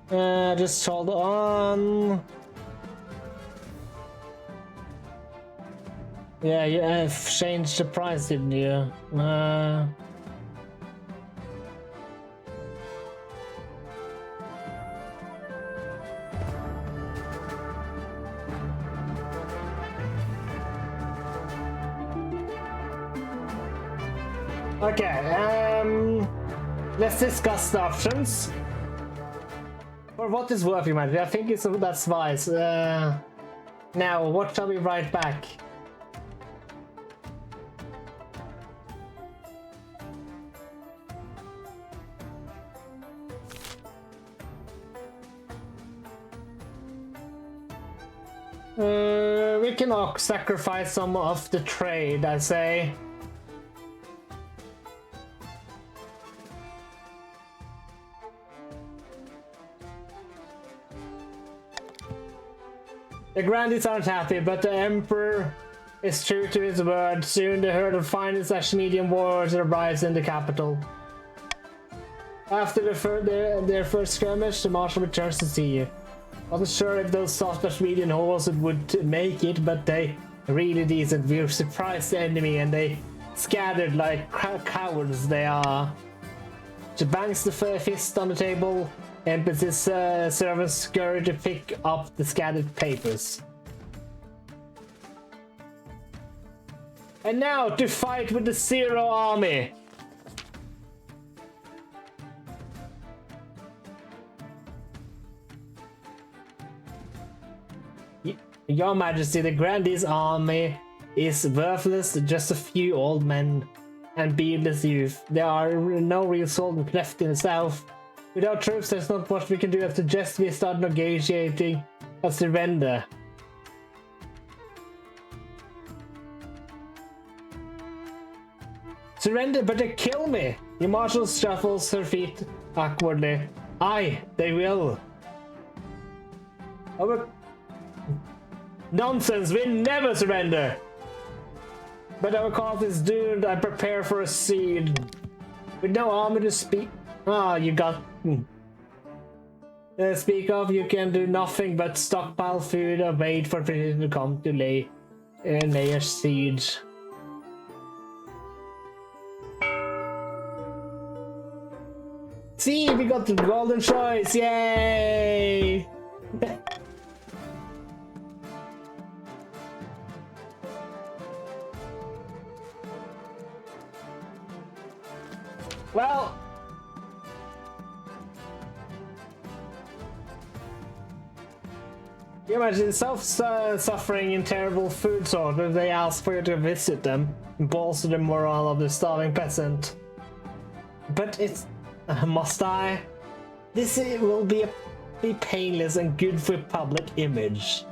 Just hold on. Yeah, you changed the price, didn't you? Okay, let's discuss the options. For what is worth, Your Majesty? I think that's wise. Now, what shall we write back? We can sacrifice some of the trade, I say. The Grandies aren't happy, but the Emperor is true to his word. Soon the herd of finest Ashmedian warriors arrives in the capital. After their first skirmish, the Marshal returns to see you. Wasn't sure if those soft Ashmedian horses would make it, but they really decent. We surprised the enemy and they scattered like cowards they are. She bangs the fist on the table and puts his servants scurry to pick up the scattered papers. And now to fight with the Zero Army. Your Majesty, the Grandee's army is worthless, just a few old men and beardless youth. There are no real soldiers left in the south. Without troops, there's not much we can do. I suggest we start negotiating a surrender. Surrender, but they kill me! The Marshal shuffles her feet awkwardly. Aye, they will. Our... Nonsense, we never surrender! But our cause is doomed, I prepare for a siege. With no army to speak... Ah, you got... speak of, you can do nothing but stockpile food or wait for Britain to come to lay a siege. See, we got the golden choice, yay! Well... You imagine suffering in terrible food shortage, they ask for you to visit them and bolster the morale of the starving peasant. But it's... must I? This will be painless and good for public image.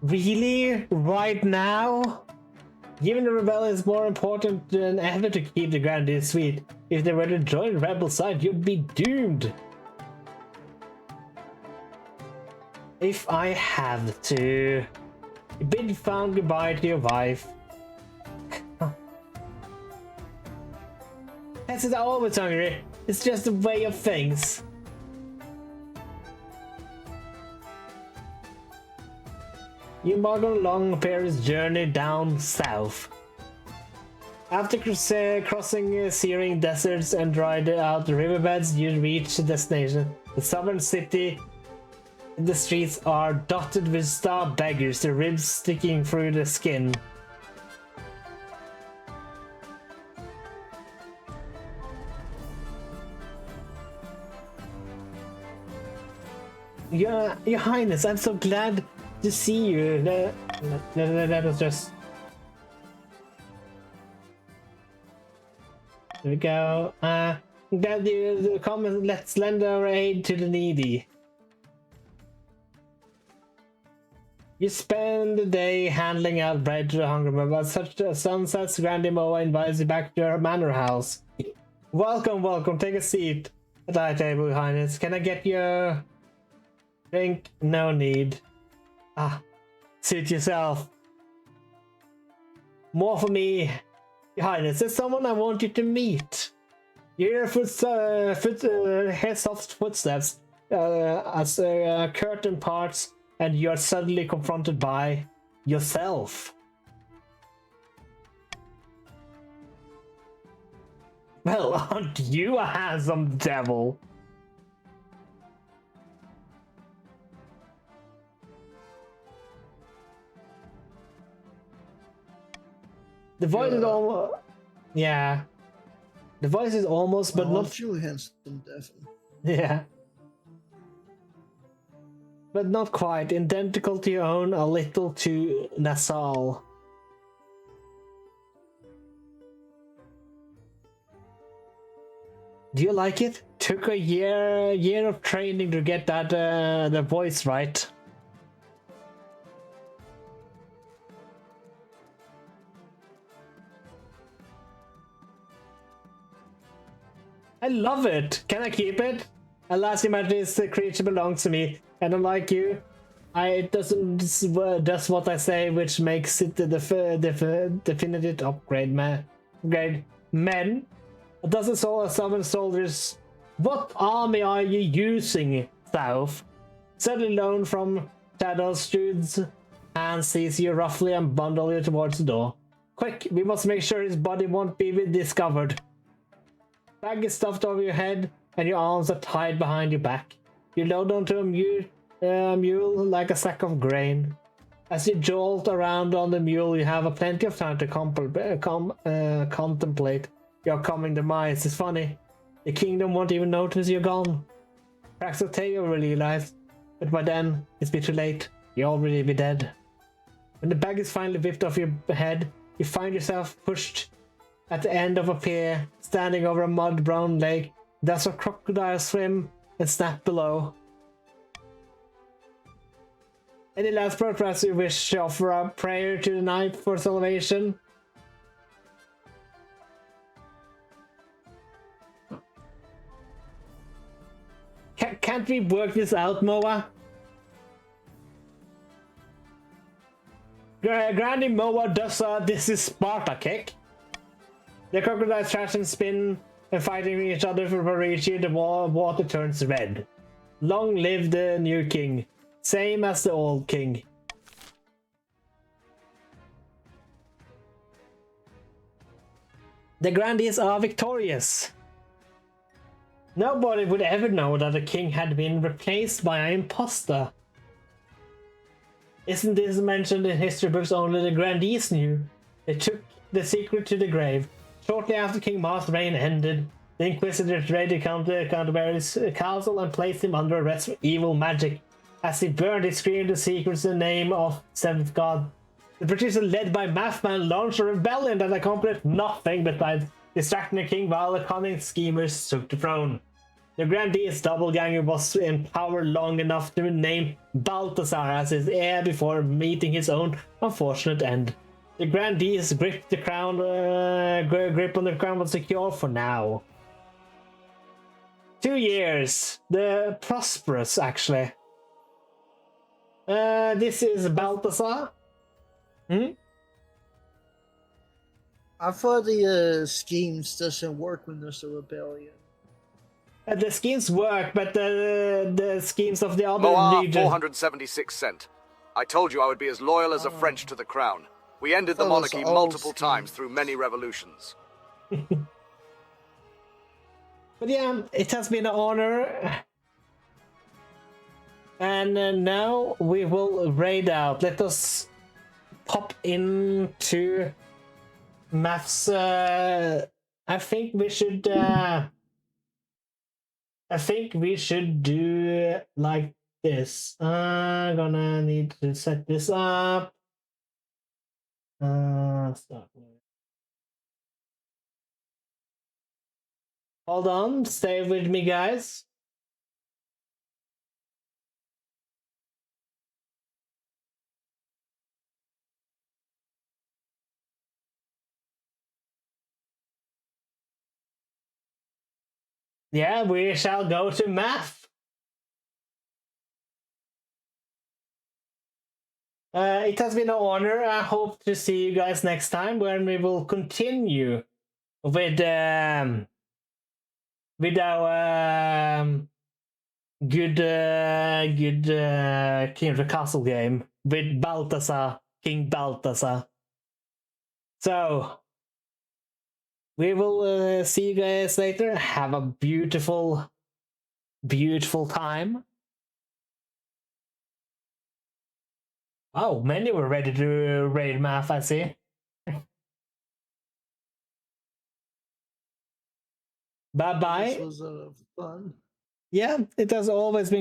Really? Right now? Given the rebellion is more important than ever to keep the grandeur sweet. If they were to join the rebel side, you'd be doomed. If I have to bid found goodbye to your wife. Peasants are always hungry. It's just a way of things. You embark on a long perilous journey down south. After crossing searing deserts and dried out riverbeds, you reach the destination. The southern city. The streets are dotted with starved beggars, their ribs sticking through the skin. Your Highness, I'm so glad to see you. That was just... There we go. Glad you come and let's lend our aid to the needy. You spend the day handing out bread to the hungry, but such sunsets, Grandee Moa invites you back to her manor house. Welcome, welcome. Take a seat at our table, Your Highness. Can I get your drink? No need. Ah, suit yourself. More for me. Your Highness, there's someone I want you to meet. You hear hear soft footsteps as a curtain parts, and you're suddenly confronted by yourself. Well, aren't you a handsome devil? The voice is almost... Yeah. The voice is almost, but not... Aren't you a handsome devil? Yeah. But not quite. Identical to your own, a little too nasal. Do you like it? Took a year of training to get that the voice right. I love it. Can I keep it? Alas, imagine this creature belongs to me, and unlike you, it doesn't does what I say, which makes it the definitive upgrade, man. Grade men. A dozen summon soldiers. What army are you using, South? Suddenly loaned from shadows, Jude's hand sees you roughly and bundle you towards the door. Quick, we must make sure his body won't be discovered. Bag is stuffed over your head, and your arms are tied behind your back. You load onto a mule like a sack of grain. As you jolt around on the mule, you have plenty of time to contemplate your coming demise. It's funny. The kingdom won't even notice you're gone. Perhaps Octavia will realize, but by then, it's too late. You'll already be dead. When the bag is finally whipped off your head, you find yourself pushed at the end of a pier, standing over a mud-brown lake. There's a crocodile swim and snap below. Any last purpose you wish to offer a prayer to the night for salvation? Can't we work this out, Moa? Granny Moa does this is Sparta kick. The crocodiles trash and spin and fighting each other for each year the water turns red. Long live the new king. Same as the old king. The grandees are victorious. Nobody would ever know that the king had been replaced by an imposter. Isn't this mentioned in history books? Only the grandees knew. They took the secret to the grave. Shortly after King Mar's reign ended, the Inquisitors raided Canterbury's castle and placed him under arrest for evil magic. As he burned, he screamed the secrets in the name of Seventh God. The British, led by Mathman, launched a rebellion that accomplished nothing besides distracting the king while the cunning schemers took the throne. The grandee's doppelganger was in power long enough to name Balthazar as his heir before meeting his own unfortunate end. The grandee's grip on the crown was secure for now. 2 years. The prosperous, actually. This is Balthazar. I thought the schemes doesn't work when there's a rebellion. The schemes work, but the schemes of the other Moa, region... 476 cent. I told you I would be as loyal as a French to the crown. We ended the That was monarchy all multiple schemes. times through many revolutions. But yeah, it has been an honor. And now we will raid out. Let us pop into maths. I think we should do it like this. I'm gonna need to set this up. Stop. Hold on, stay with me, guys. Yeah, we shall go to math. It has been an honor. I hope to see you guys next time when we will continue with our good King of the Castle game with Balthazar, King Balthazar. So we will see you guys later. Have a beautiful, beautiful time. Oh, many were ready to raid math, I see. Bye-bye. This was fun. Yeah, it has always been